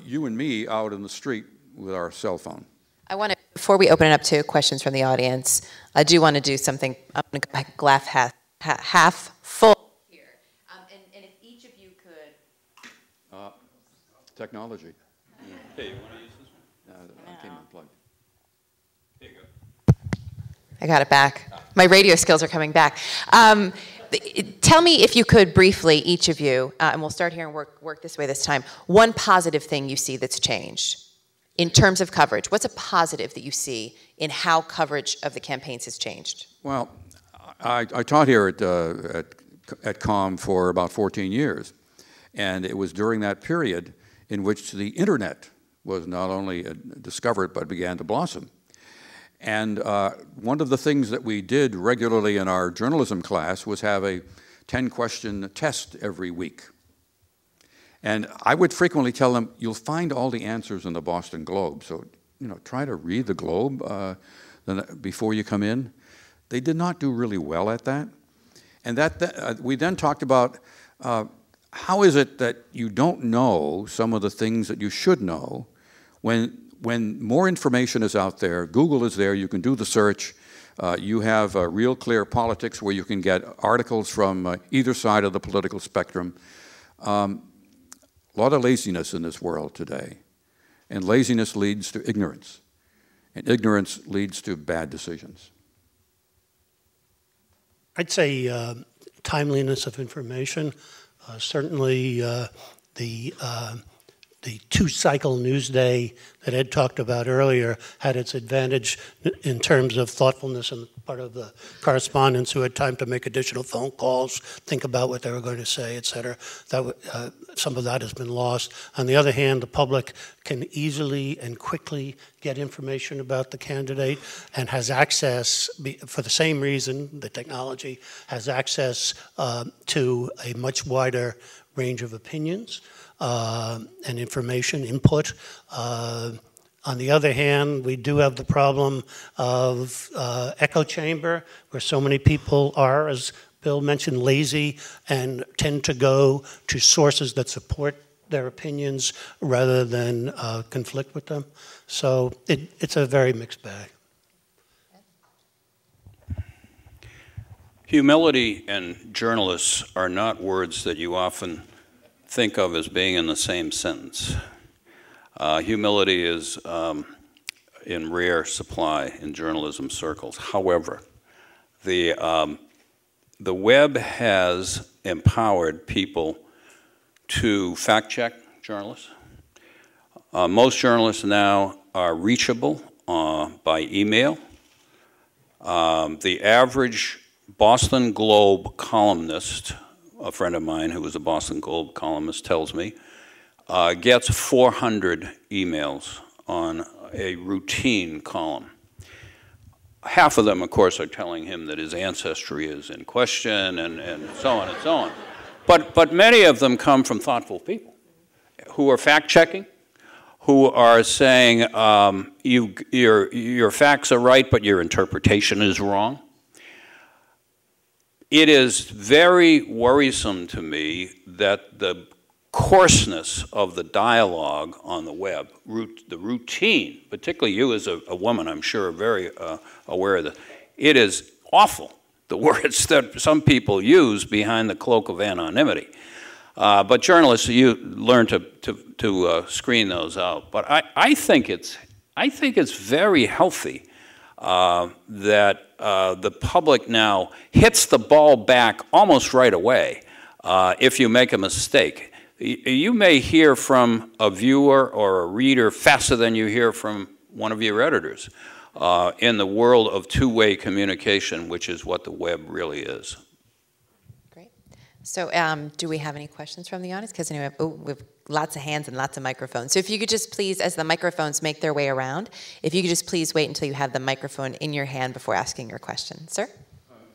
you and me out in the street with our cell phone. I want to, before we open it up to questions from the audience, I do want to do something. I'm going to go back glass half full here. And if each of you could. Technology. Hey, you want to use this one? I came unplugged. Here you go. I got it back. My radio skills are coming back. tell me if you could briefly, each of you, and we'll start here and work this way this time, one positive thing you see that's changed in terms of coverage. What's a positive that you see in how coverage of the campaigns has changed? Well, I taught here at COM for about 14 years, and it was during that period in which the internet was not only discovered but began to blossom. And one of the things that we did regularly in our journalism class was have a 10-question test every week. And I would frequently tell them, you'll find all the answers in the Boston Globe, so try to read the Globe before you come in. They did not do really well at that. And we then talked about how is it that you don't know some of the things that you should know when more information is out there. Google is there, you can do the search. You have Real Clear Politics where you can get articles from either side of the political spectrum. A lot of laziness in this world today. And laziness leads to ignorance. And ignorance leads to bad decisions. I'd say timeliness of information. Certainly the two-cycle news day that Ed talked about earlier had its advantage in terms of thoughtfulness on the part of the correspondents who had time to make additional phone calls, think about what they were going to say, et cetera. Some of that has been lost. On the other hand, the public can easily and quickly get information about the candidate and has access, for the same reason, the technology has access to a much wider range of opinions and information input. On the other hand, we do have the problem of echo chamber, where so many people are, as Bill mentioned, lazy and tend to go to sources that support their opinions rather than conflict with them. So it's a very mixed bag. Humility and journalists are not words that you often think of as being in the same sentence. Humility is in rare supply in journalism circles. However, the web has empowered people to fact-check journalists. Most journalists now are reachable by email. The average Boston Globe columnist, a friend of mine who was a Boston Globe columnist tells me, gets 400 emails on a routine column. Half of them, of course, are telling him that his ancestry is in question and so on and so on. But many of them come from thoughtful people who are fact-checking, who are saying your facts are right, but your interpretation is wrong. It is very worrisome to me that the coarseness of the dialogue on the web, the routine, particularly you as a woman, I'm sure, are very aware of this. It is awful, the words that some people use behind the cloak of anonymity. But journalists, you learn to screen those out. But I think it's very healthy that the public now hits the ball back almost right away if you make a mistake. You may hear from a viewer or a reader faster than you hear from one of your editors in the world of two-way communication, which is what the web really is. Great. So do we have any questions from the audience? Because anyway, we have lots of hands and lots of microphones. So if you could just please, as the microphones make their way around, if you could just please wait until you have the microphone in your hand before asking your question. Sir?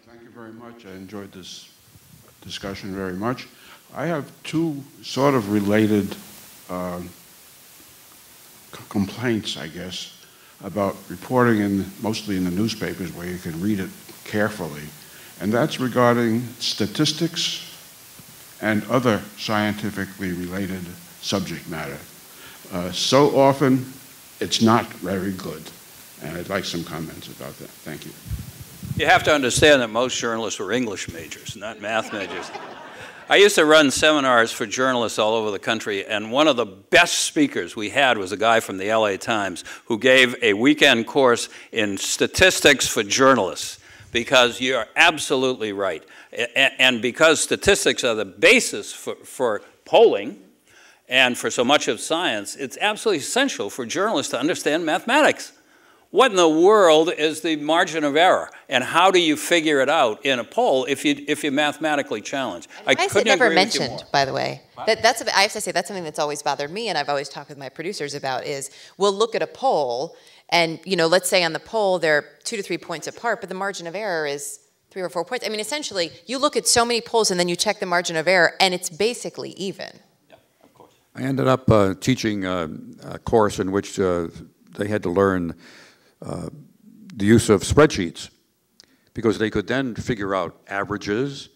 Thank you very much. I enjoyed this discussion very much. I have two sort of related complaints, I guess, about reporting mostly in the newspapers where you can read it carefully. And that's regarding statistics and other scientifically related subject matter. So often, it's not very good. And I'd like some comments about that. Thank you. You have to understand that most journalists were English majors, not math majors. I used to run seminars for journalists all over the country, and one of the best speakers we had was a guy from the LA Times who gave a weekend course in statistics for journalists. because you're absolutely right. And because statistics are the basis for polling and for so much of science, it's absolutely essential for journalists to understand mathematics. What in the world is the margin of error, and how do you figure it out in a poll if you're mathematically challenged? I couldn't never agree with you mentioned, more. by the way. I have to say that's something that's always bothered me, and I've always talked with my producers about. Is we'll look at a poll, and let's say on the poll they're 2 to 3 points apart, but the margin of error is 3 or 4 points. I mean, essentially, you look at so many polls, and then you check the margin of error, and it's basically even. Yeah, of course. I ended up teaching a course in which they had to learn the use of spreadsheets, because they could then figure out averages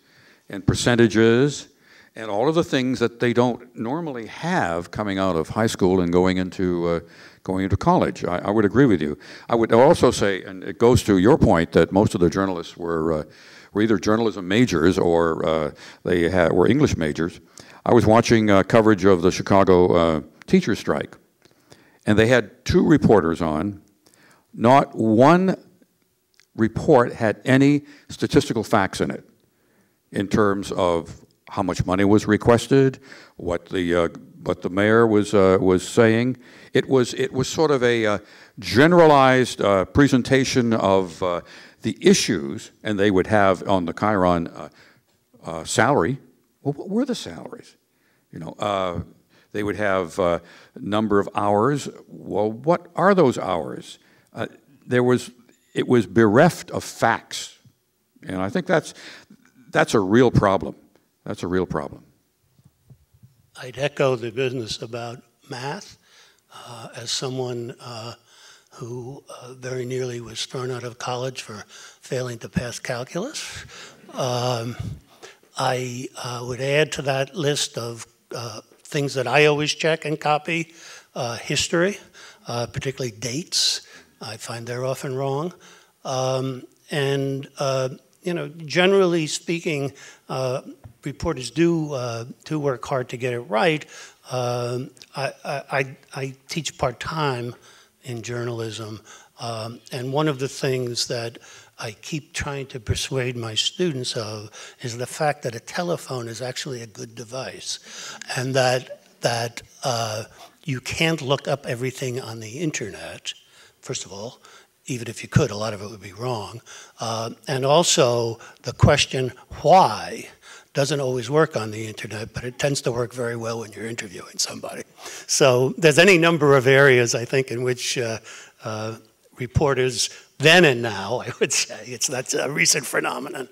and percentages and all of the things that they don't normally have coming out of high school and going into college. I would agree with you. I would also say, and it goes to your point, that most of the journalists were either journalism majors or they were English majors. I was watching coverage of the Chicago teachers' strike, and they had 2 reporters on. Not one report had any statistical facts in it in terms of how much money was requested, what the mayor was saying. It was sort of a generalized presentation of the issues, and they would have on the Chiron salary. Well, what were the salaries? They would have number of hours. Well, what are those hours? It was bereft of facts, and I think that's a real problem. That's a real problem. I'd echo the business about math. As someone who very nearly was thrown out of college for failing to pass calculus, I would add to that list of things that I always check and copy: history, particularly dates. I find they're often wrong. Generally speaking, reporters do work hard to get it right. I teach part-time in journalism, and one of the things that I keep trying to persuade my students of is the fact that a telephone is actually a good device, and that you can't look up everything on the internet. First of all, even if you could, a lot of it would be wrong. And also, the question why doesn't always work on the internet, but it tends to work very well when you're interviewing somebody. So there's any number of areas, I think, in which reporters then and now, I would say, that's a recent phenomenon,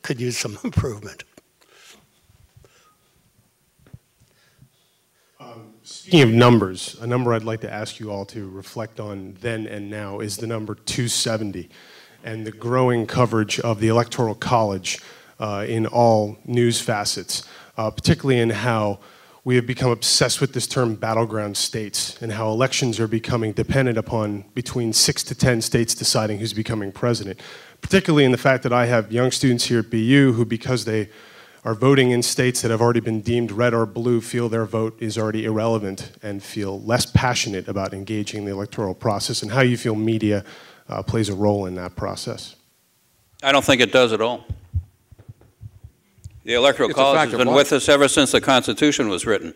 could use some improvement. Speaking of numbers, a number I'd like to ask you all to reflect on then and now is the number 270 and the growing coverage of the Electoral College in all news facets, particularly in how we have become obsessed with this term battleground states and how elections are becoming dependent upon between 6 to 10 states deciding who's becoming president, particularly in the fact that I have young students here at BU who, because they are voting in states that have already been deemed red or blue, feel their vote is already irrelevant and feel less passionate about engaging in the electoral process, and how you feel media plays a role in that process. I don't think it does at all. The Electoral College has been with us ever since the Constitution was written.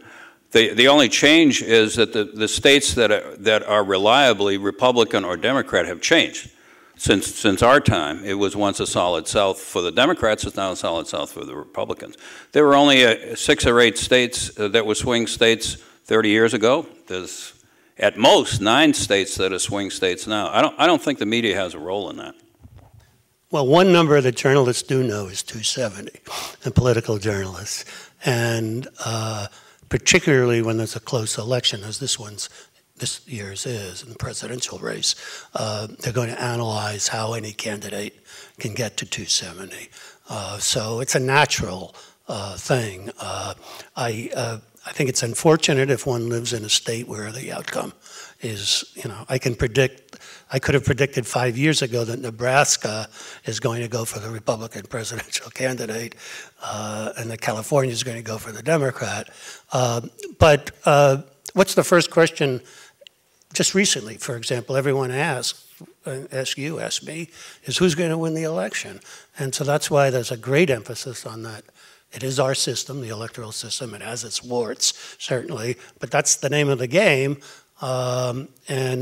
The only change is that the states that are reliably Republican or Democrat have changed. Since our time, it was once a solid South for the Democrats, it's now a solid South for the Republicans. There were only 6 or 8 states that were swing states 30 years ago. There's at most 9 states that are swing states now. I don't think the media has a role in that. Well, one number that journalists do know is 270, and political journalists. And particularly when there's a close election, as this year's is in the presidential race, they're going to analyze how any candidate can get to 270. So it's a natural thing. I think it's unfortunate if one lives in a state where the outcome is, I could have predicted 5 years ago that Nebraska is going to go for the Republican presidential candidate and that California is going to go for the Democrat. But what's the first question? Just recently, for example, everyone asked, ask me, is who's going to win the election? And so that's why there's a great emphasis on that. It is our system, the electoral system. It has its warts, certainly, but that's the name of the game. And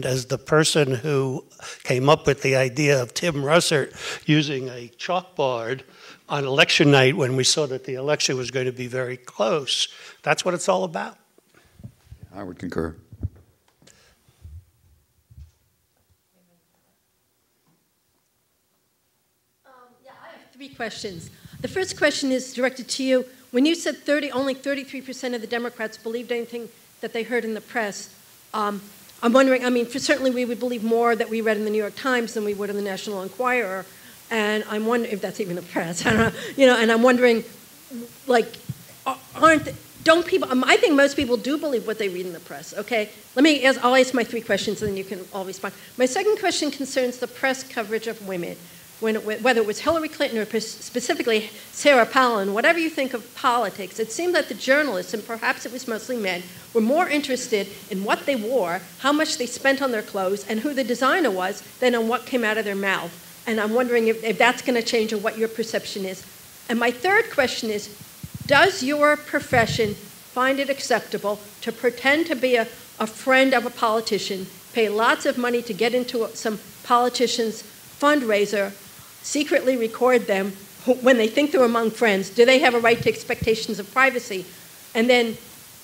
as the person who came up with the idea of Tim Russert using a chalkboard on election night when we saw that the election was going to be very close, that's what it's all about. I would concur. Yeah, I have 3 questions. The first question is directed to you. When you said only 33% of the Democrats believed anything that they heard in the press, I'm wondering, I mean, certainly we would believe more that we read in the New York Times than we would in the National Enquirer, and I'm wondering if that's even the press. I don't know, and I'm wondering, like, don't people? I think most people do believe what they read in the press. Okay, I'll ask my 3 questions, and then you can all respond. My second question concerns the press coverage of women. Whether it was Hillary Clinton or specifically Sarah Palin, whatever you think of politics, it seemed that the journalists, and perhaps it was mostly men, were more interested in what they wore, how much they spent on their clothes, and who the designer was, than on what came out of their mouth. And I'm wondering if that's going to change or what your perception is. And my third question is, does your profession find it acceptable to pretend to be a friend of a politician, pay lots of money to get into some politician's fundraiser, secretly record them when they think they're among friends? Do they have a right to expectations of privacy? And then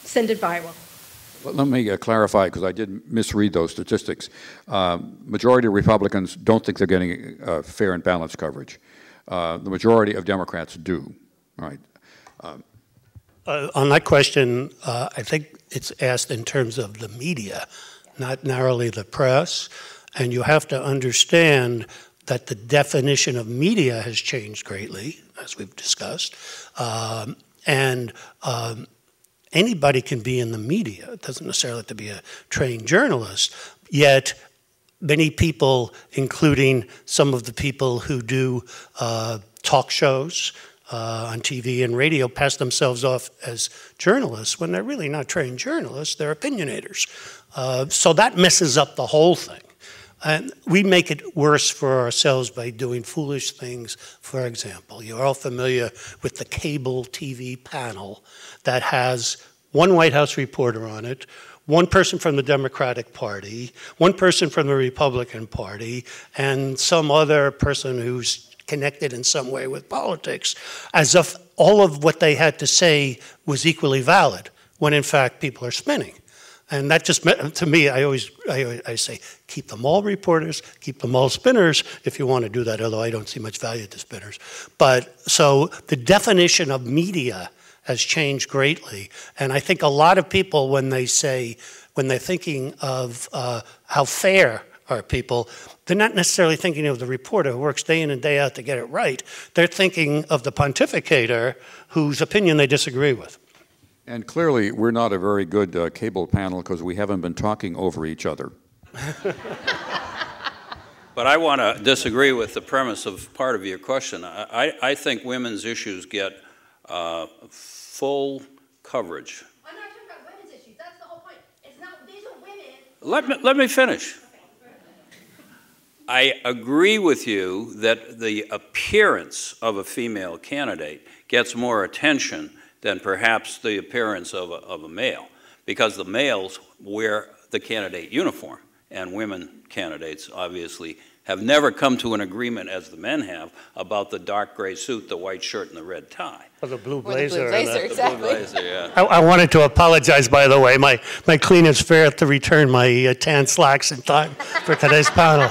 send it viral. Well, let me clarify, because I did misread those statistics. Majority of Republicans don't think they're getting fair and balanced coverage. The majority of Democrats do. Right. On that question, I think it's asked in terms of the media, not narrowly the press. And you have to understand that the definition of media has changed greatly, as we've discussed. Anybody can be in the media. It doesn't necessarily have to be a trained journalist. Yet many people, including some of the people who do talk shows on TV and radio, pass themselves off as journalists when they're really not trained journalists, they're opinionators. So that messes up the whole thing. And we make it worse for ourselves by doing foolish things. For example, you're all familiar with the cable TV panel that has one White House reporter on it, one person from the Democratic Party, one person from the Republican Party, and some other person who's connected in some way with politics, as if all of what they had to say was equally valid, when in fact people are spinning. And that just, to me, I say, keep them all reporters, keep them all spinners, if you want to do that, although I don't see much value to spinners. But so the definition of media has changed greatly. And I think a lot of people, when they're thinking of how fair are people, they're not necessarily thinking of the reporter who works day in and day out to get it right. They're thinking of the pontificator whose opinion they disagree with. And clearly, we're not a very good cable panel because we haven't been talking over each other. But I want to disagree with the premise of part of your question. I think women's issues get full coverage. I'm not talking about women's issues. That's the whole point. It's not, these are women. Let me finish. I agree with you that the appearance of a female candidate gets more attention than perhaps the appearance of a male, because the males wear the candidate uniform, and women candidates obviously have never come to an agreement, as the men have, about the dark gray suit, the white shirt, and the red tie. Or the blue blazer. Or the blue blazer, exactly. The blue blazer, yeah. I wanted to apologize, by the way. My cleaners failed to return my tan slacks in time for today's panel.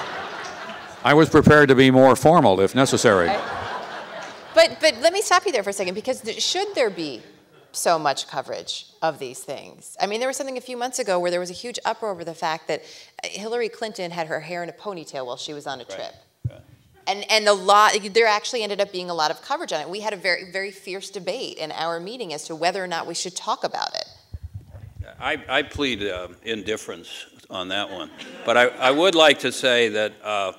I was prepared to be more formal if necessary. But let me stop you there for a second, because should there be so much coverage of these things? I mean, there was something a few months ago where there was a huge uproar over the fact that Hillary Clinton had her hair in a ponytail while she was on a trip. Right. And there actually ended up being a lot of coverage on it. We had a very, very fierce debate in our meeting as to whether or not we should talk about it. I plead indifference on that one. But I would like to say that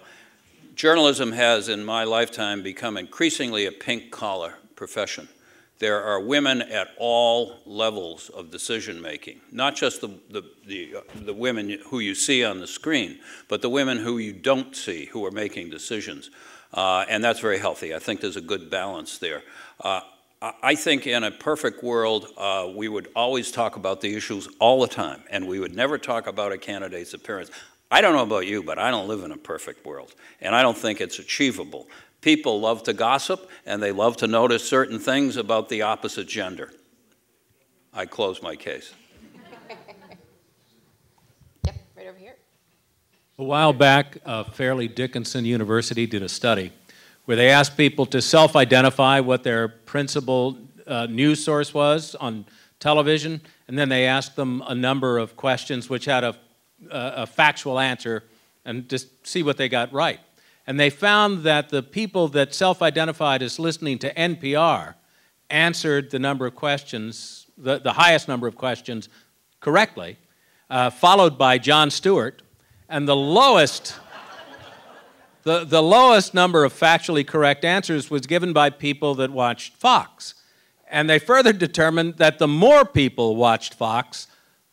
journalism has, in my lifetime, become increasingly a pink-collar profession. there are women at all levels of decision making, not just the women who you see on the screen, but the women who you don't see who are making decisions. And that's very healthy. I think there's a good balance there. I think in a perfect world, we would always talk about the issues all the time, and we would never talk about a candidate's appearance. I don't know about you, but I don't live in a perfect world, and I don't think it's achievable. People love to gossip, and they love to notice certain things about the opposite gender. I close my case. Yep, right over here. A while back, Fairleigh Dickinson University did a study where they asked people to self-identify what their principal news source was on television, and then they asked them a number of questions which had a factual answer, and just see what they got right. And they found that the people that self-identified as listening to NPR answered the number of questions, the highest number of questions correctly, followed by Jon Stewart, and the lowest number of factually correct answers was given by people that watched Fox. And they further determined that the more people watched Fox,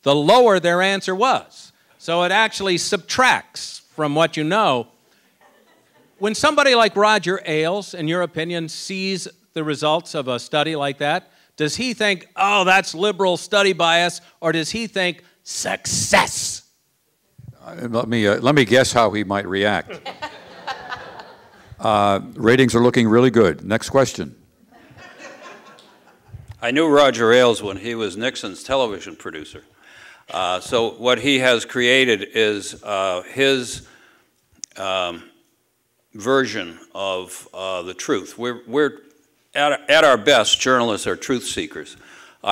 the lower their answer was. So it actually subtracts from what you know. When somebody like Roger Ailes, in your opinion, sees the results of a study like that, does he think, oh, that's liberal study bias, or does he think success? Let me guess how he might react. Ratings are looking really good. Next question. I knew Roger Ailes when he was Nixon's television producer. So what he has created is his version of the truth. We're at our best, journalists are truth seekers.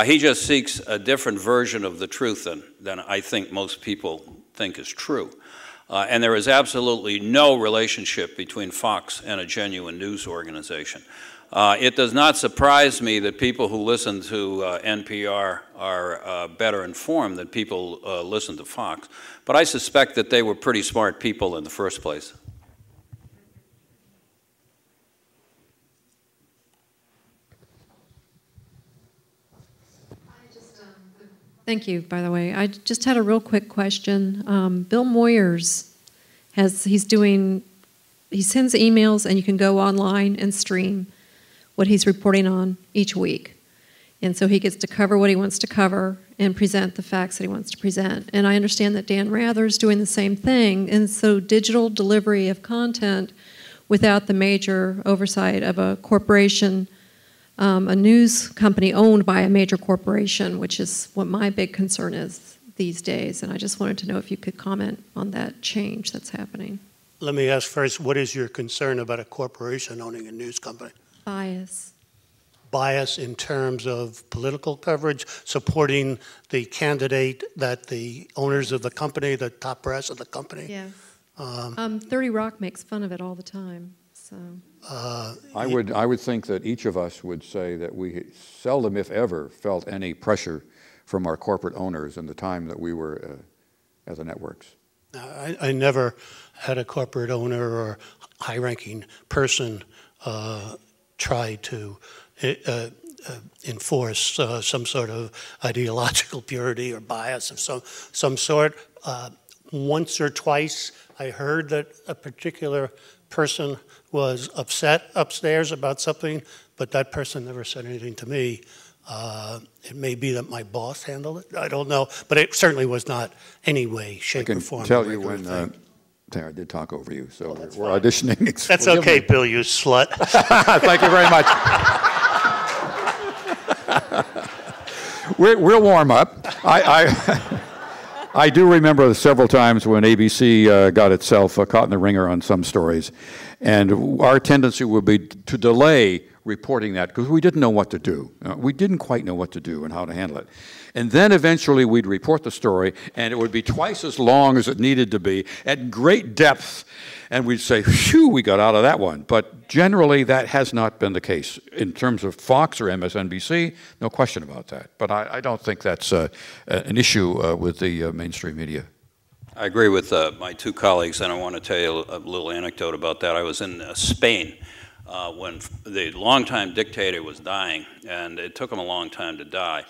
He just seeks a different version of the truth than I think most people think is true. And there is absolutely no relationship between Fox and a genuine news organization. It does not surprise me that people who listen to NPR are better informed than people listen to Fox, but I suspect that they were pretty smart people in the first place. Thank you, by the way. I just had a real quick question. Bill Moyers, he sends emails, and you can go online and stream what he's reporting on each week. And so he gets to cover what he wants to cover and present the facts that he wants to present. And I understand that Dan Rather's doing the same thing. And so digital delivery of content without the major oversight of a corporation, a news company owned by a major corporation, which is what my big concern is these days. And I just wanted to know if you could comment on that change that's happening. Let me ask first, what is your concern about a corporation owning a news company? Bias. Bias in terms of political coverage, supporting the candidate that the owners of the company, the top brass of the company? Yes. 30 Rock makes fun of it all the time. So. I would think that each of us would say that we seldom, if ever, felt any pressure from our corporate owners in the time that we were at the networks. I never had a corporate owner or high-ranking person try to enforce some sort of ideological purity or bias of some sort. Once or twice, I heard that a particular person was upset upstairs about something, but that person never said anything to me. It may be that my boss handled it. I don't know, but it certainly was not any way, shape, or form. I can tell you when Tara did talk over you, so we're auditioning. That's okay, Bill, you slut. Thank you very much. We'll warm up. I do remember several times when ABC got itself caught in the ringer on some stories, and our tendency would be to delay reporting that because we didn't know what to do. We didn't quite know what to do and how to handle it. And then eventually we'd report the story, and it would be twice as long as it needed to be, at great depth, and we'd say, phew, we got out of that one. But generally that has not been the case. In terms of Fox or MSNBC, no question about that. But I don't think that's an issue with the mainstream media. I agree with my two colleagues, and I want to tell you a little anecdote about that. I was in Spain when the longtime dictator was dying, and it took him a long time to die.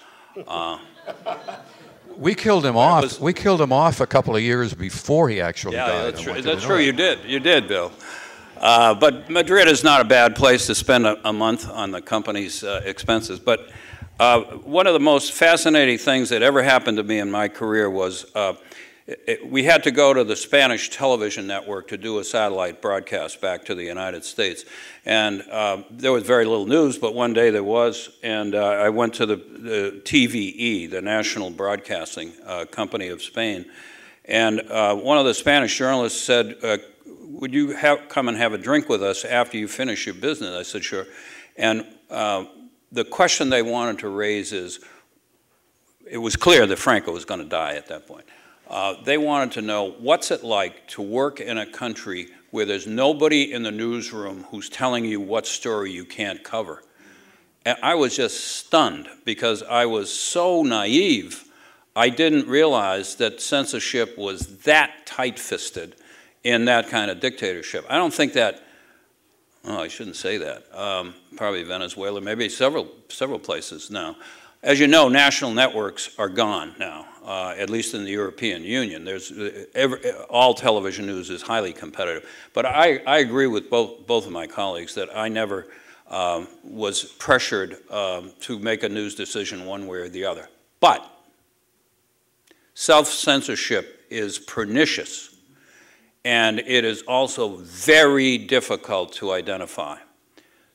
We killed him off. We killed him off a couple of years before he actually died. Yeah, that's true. That's true. You did, Bill. But Madrid is not a bad place to spend a month on the company's expenses. But one of the most fascinating things that ever happened to me in my career was we had to go to the Spanish television network to do a satellite broadcast back to the United States. And there was very little news, but one day there was, and I went to the TVE, the National Broadcasting Company of Spain, and one of the Spanish journalists said, would you come and have a drink with us after you finish your business? I said, sure. And the question they wanted to raise is, it was clear that Franco was going to die at that point. They wanted to know, what's it like to work in a country where there's nobody in the newsroom who's telling you what story you can't cover? And I was just stunned because I was so naive. I didn't realize that censorship was that tight-fisted in that kind of dictatorship. I don't think that, oh, I shouldn't say that, probably Venezuela, maybe several places now. As you know, national networks are gone now, at least in the European Union. All television news is highly competitive. But I agree with both of my colleagues that I never was pressured to make a news decision one way or the other. But self-censorship is pernicious, and it is also very difficult to identify.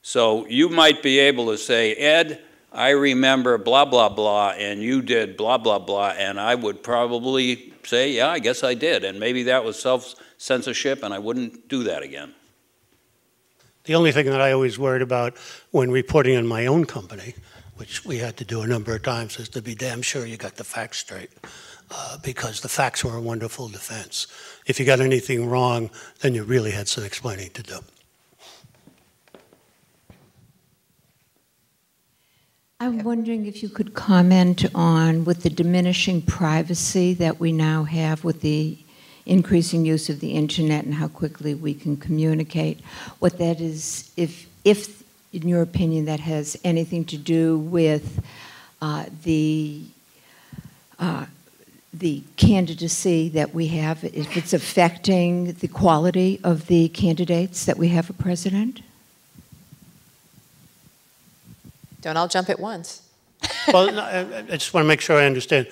So you might be able to say, Ed, I remember blah, blah, blah, and you did blah, blah, blah, and I would probably say, yeah, I guess I did, and maybe that was self-censorship, and I wouldn't do that again. The only thing that I always worried about when reporting on my own company, which we had to do a number of times, is to be damn sure you got the facts straight, because the facts were a wonderful defense. If you got anything wrong, then you really had some explaining to do. I'm wondering if you could comment on, with the diminishing privacy that we now have with the increasing use of the internet and how quickly we can communicate, what that is, if in your opinion that has anything to do with the candidacy that we have, if it's affecting the quality of the candidates that we have for president? Don't all jump at once. Well, no, I just want to make sure I understand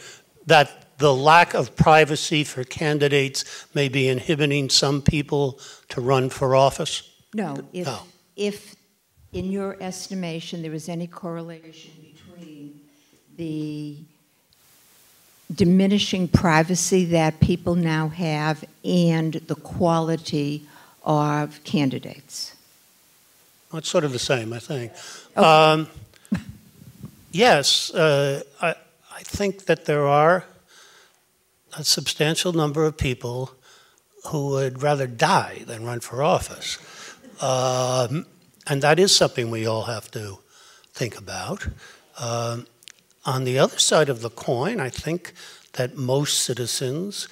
that the lack of privacy for candidates may be inhibiting some people to run for office? No. If in your estimation there is any correlation between the diminishing privacy that people now have and the quality of candidates. Well, it's sort of the same, I think. Okay. Yes, I think that there are a substantial number of people who would rather die than run for office. And that is something we all have to think about. On the other side of the coin, I think that most citizens,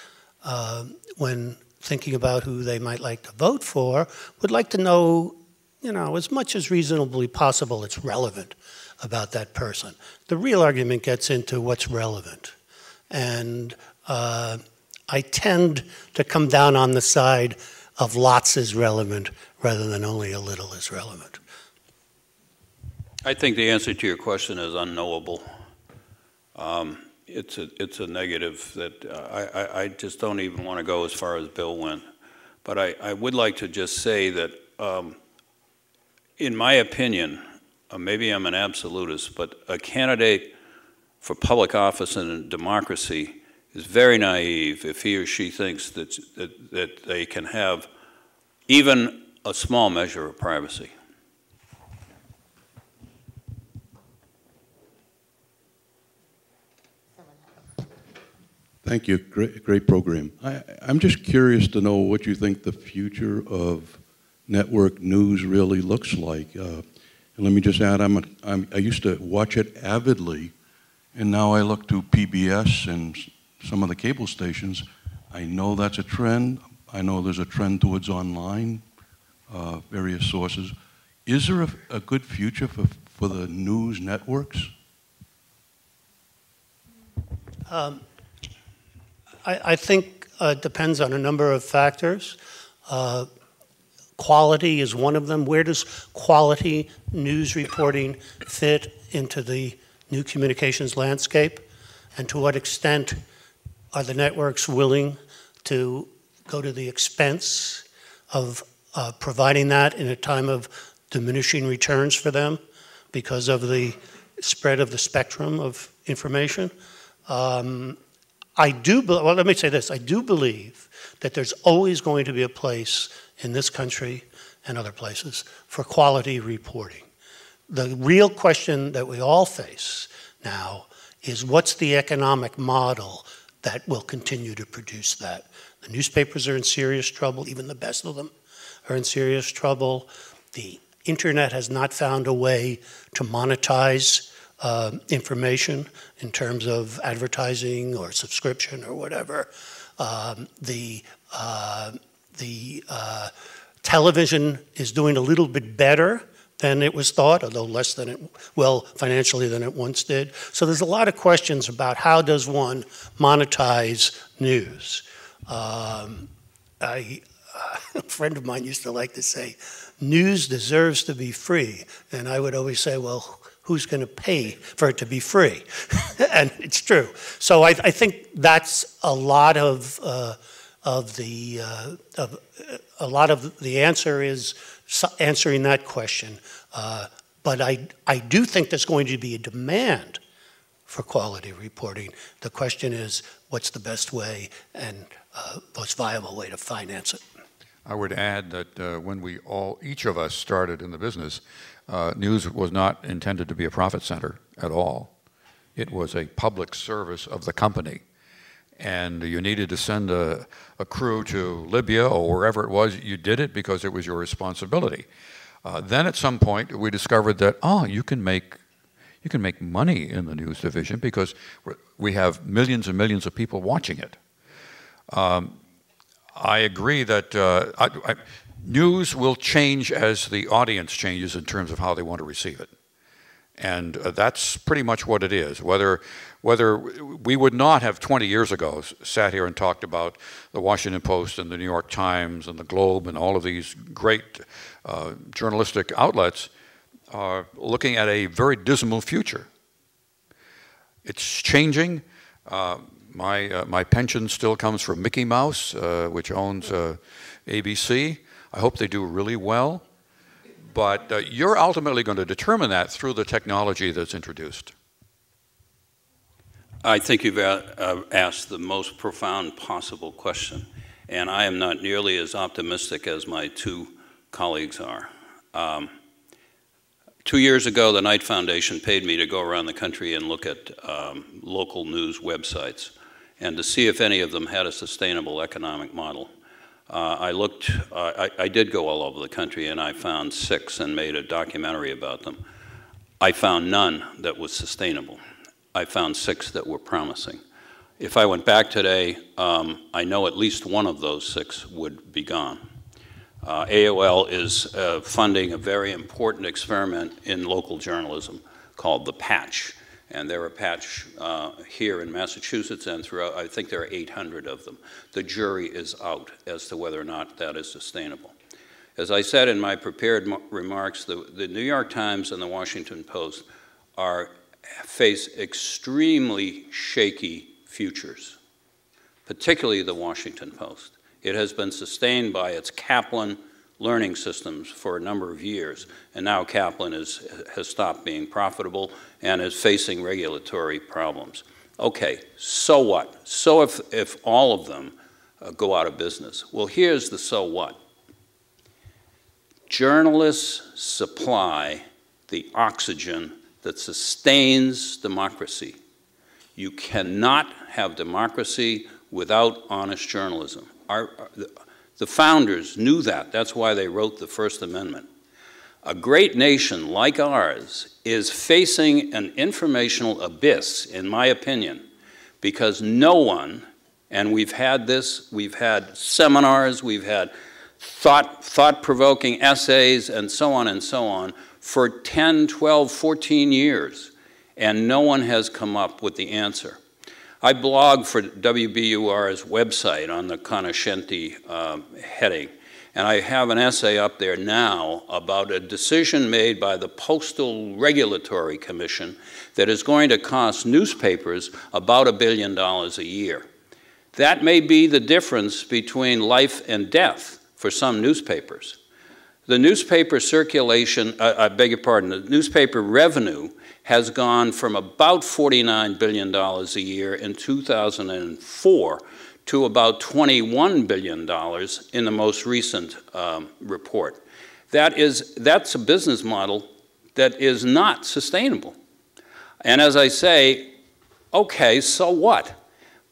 when thinking about who they might like to vote for, would like to know, as much as reasonably possible, it's relevant about that person. The real argument gets into what's relevant. And I tend to come down on the side of lots is relevant rather than only a little is relevant. I think the answer to your question is unknowable. It's a negative that I just don't even want to go as far as Bill went. But I would like to just say that, in my opinion, maybe I'm an absolutist, but a candidate for public office in a democracy is very naive if he or she thinks that they can have even a small measure of privacy. Thank you. Great program. I'm just curious to know what you think the future of network news really looks like. And let me just add, I used to watch it avidly, and now I look to PBS and some of the cable stations. I know that's a trend. I know there's a trend towards online, various sources. is there a good future for the news networks? I think it depends on a number of factors. Quality is one of them. Where does quality news reporting fit into the new communications landscape? And to what extent are the networks willing to go to the expense of providing that in a time of diminishing returns for them because of the spread of the spectrum of information? Well, let me say this. I do believe that there's always going to be a place in this country and other places for quality reporting. The real question that we all face now is what's the economic model that will continue to produce that? The newspapers are in serious trouble. Even the best of them are in serious trouble. The internet has not found a way to monetize information in terms of advertising or subscription or whatever. The television is doing a little bit better than it was thought, although less than financially than it once did. So there's a lot of questions about how does one monetize news. A friend of mine used to like to say, news deserves to be free. And I would always say, well, who's going to pay for it to be free? And it's true. So I think that's a lot of the answer is answering that question. But I do think there's going to be a demand for quality reporting. The question is, what's the best way and most viable way to finance it? I would add that when each of us started in the business, news was not intended to be a profit center at all. It was a public service of the company. And you needed to send a crew to Libya or wherever it was, you did it because it was your responsibility. Then at some point we discovered that, you can make money in the news division because we have millions and millions of people watching it. I agree that news will change as the audience changes in terms of how they want to receive it. And that's pretty much what it is. Whether we would not have 20 years ago sat here and talked about the Washington Post and the New York Times and the Globe and all of these great journalistic outlets looking at a very dismal future. It's changing. My pension still comes from Mickey Mouse, which owns ABC. I hope they do really well. But you're ultimately going to determine that through the technology that's introduced. I think you've asked the most profound possible question, and I am not nearly as optimistic as my two colleagues are. 2 years ago, the Knight Foundation paid me to go around the country and look at local news websites and to see if any of them had a sustainable economic model. I did go all over the country and I found 6 and made a documentary about them. I found none that was sustainable. I found 6 that were promising. If I went back today, I know at least one of those 6 would be gone. AOL is funding a very important experiment in local journalism called The Patch. And they're a patch here in Massachusetts and throughout, I think there are 800 of them. The jury is out as to whether or not that is sustainable. As I said in my prepared remarks, the New York Times and the Washington Post face extremely shaky futures, particularly the Washington Post. It has been sustained by its Kaplan learning systems for a number of years, and now Kaplan has stopped being profitable and is facing regulatory problems. Okay, so what? So if all of them go out of business? Well, here's the so what. Journalists supply the oxygen that sustains democracy. You cannot have democracy without honest journalism. The founders knew that. That's why they wrote the First Amendment. A great nation like ours is facing an informational abyss, in my opinion, because no one, and we've had seminars, we've had thought-provoking essays and so on for 10, 12, 14 years, and no one has come up with the answer. I blog for WBUR's website on the Conoscenti heading, and I have an essay up there now about a decision made by the Postal Regulatory Commission that is going to cost newspapers about $1 billion a year. That may be the difference between life and death for some newspapers. The newspaper circulation, I beg your pardon, the newspaper revenue has gone from about $49 billion a year in 2004 to about $21 billion in the most recent report. That's a business model that is not sustainable. And as I say, okay, so what?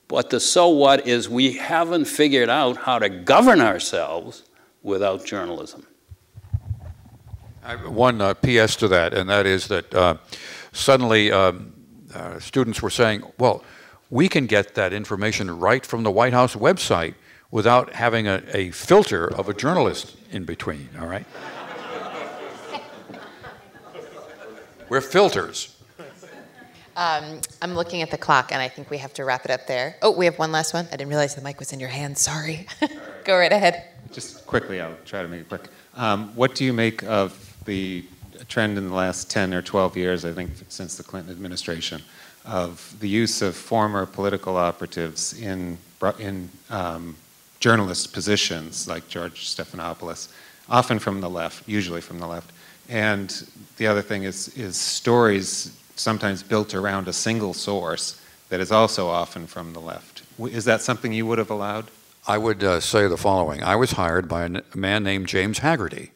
But the so what is we haven't figured out how to govern ourselves without journalism. One PS to that, and that is that suddenly students were saying, well, we can get that information right from the White House website without having a filter of a journalist in between, all right? We're filters. I'm looking at the clock, and I think we have to wrap it up there. Oh, we have one last one. I didn't realize the mic was in your hand. Sorry. Go right ahead. Just quickly, I'll try to make it quick. What do you make of the trend in the last 10 or 12 years, I think since the Clinton administration, of the use of former political operatives in journalist positions like George Stephanopoulos, often from the left, usually from the left. And the other thing is stories sometimes built around a single source that is also often from the left. Is that something you would have allowed? I would say the following. I was hired by a man named James Hagerty.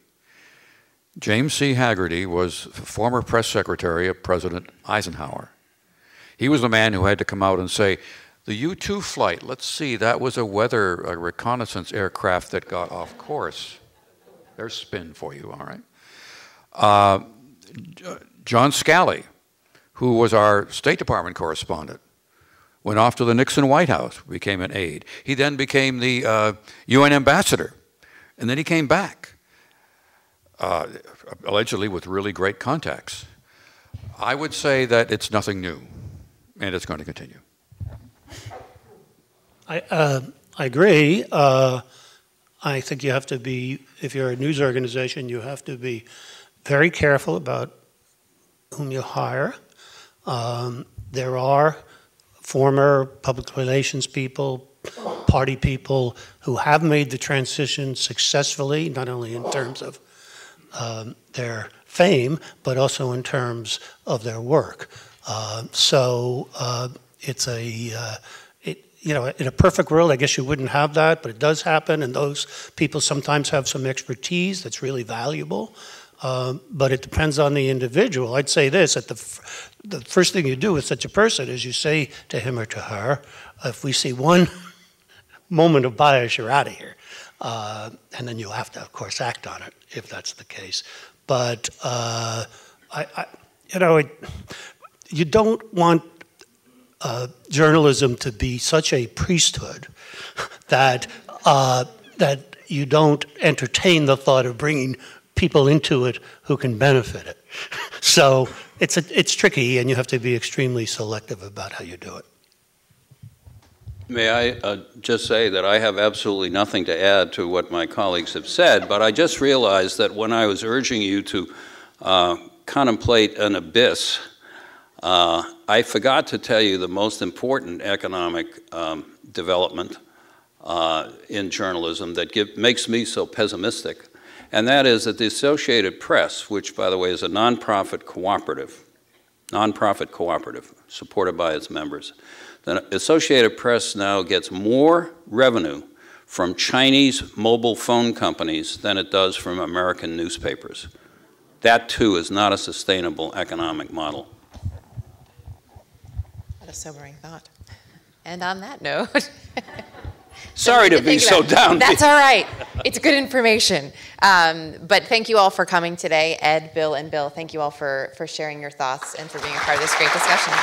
James C. Hagerty was former press secretary of President Eisenhower. He was the man who had to come out and say, the U-2 flight, let's see, that was a reconnaissance aircraft that got off course. There's spin for you, all right? John Scali, who was our State Department correspondent, went off to the Nixon White House, became an aide. He then became the UN ambassador, and then he came back, allegedly with really great contacts. I would say that it's nothing new, and it's going to continue. I agree. I think you have to be, if you're a news organization, you have to be very careful about whom you hire. There are former public relations people, party people who have made the transition successfully, not only in terms of their fame, but also in terms of their work. It's a, in a perfect world, I guess you wouldn't have that, but it does happen, and those people sometimes have some expertise that's really valuable. But it depends on the individual. I'd say this, that the first thing you do with such a person is you say to him or to her, if we see one moment of bias, you're out of here. And then you have to, of course, act on it if that's the case. But, you don't want journalism to be such a priesthood that you don't entertain the thought of bringing people into it who can benefit it. So it's tricky, and you have to be extremely selective about how you do it. May I just say that I have absolutely nothing to add to what my colleagues have said, but I just realized that when I was urging you to contemplate an abyss, I forgot to tell you the most important economic development in journalism that makes me so pessimistic. And that is that the Associated Press, which, by the way, is a nonprofit cooperative supported by its members, the Associated Press now gets more revenue from Chinese mobile phone companies than it does from American newspapers. That, too, is not a sustainable economic model. What a sobering thought. And on that note... Sorry to be so downbeat. That's all right. It's good information. But thank you all for coming today. Ed, Bill, and Bill, thank you all for sharing your thoughts and for being a part of this great discussion.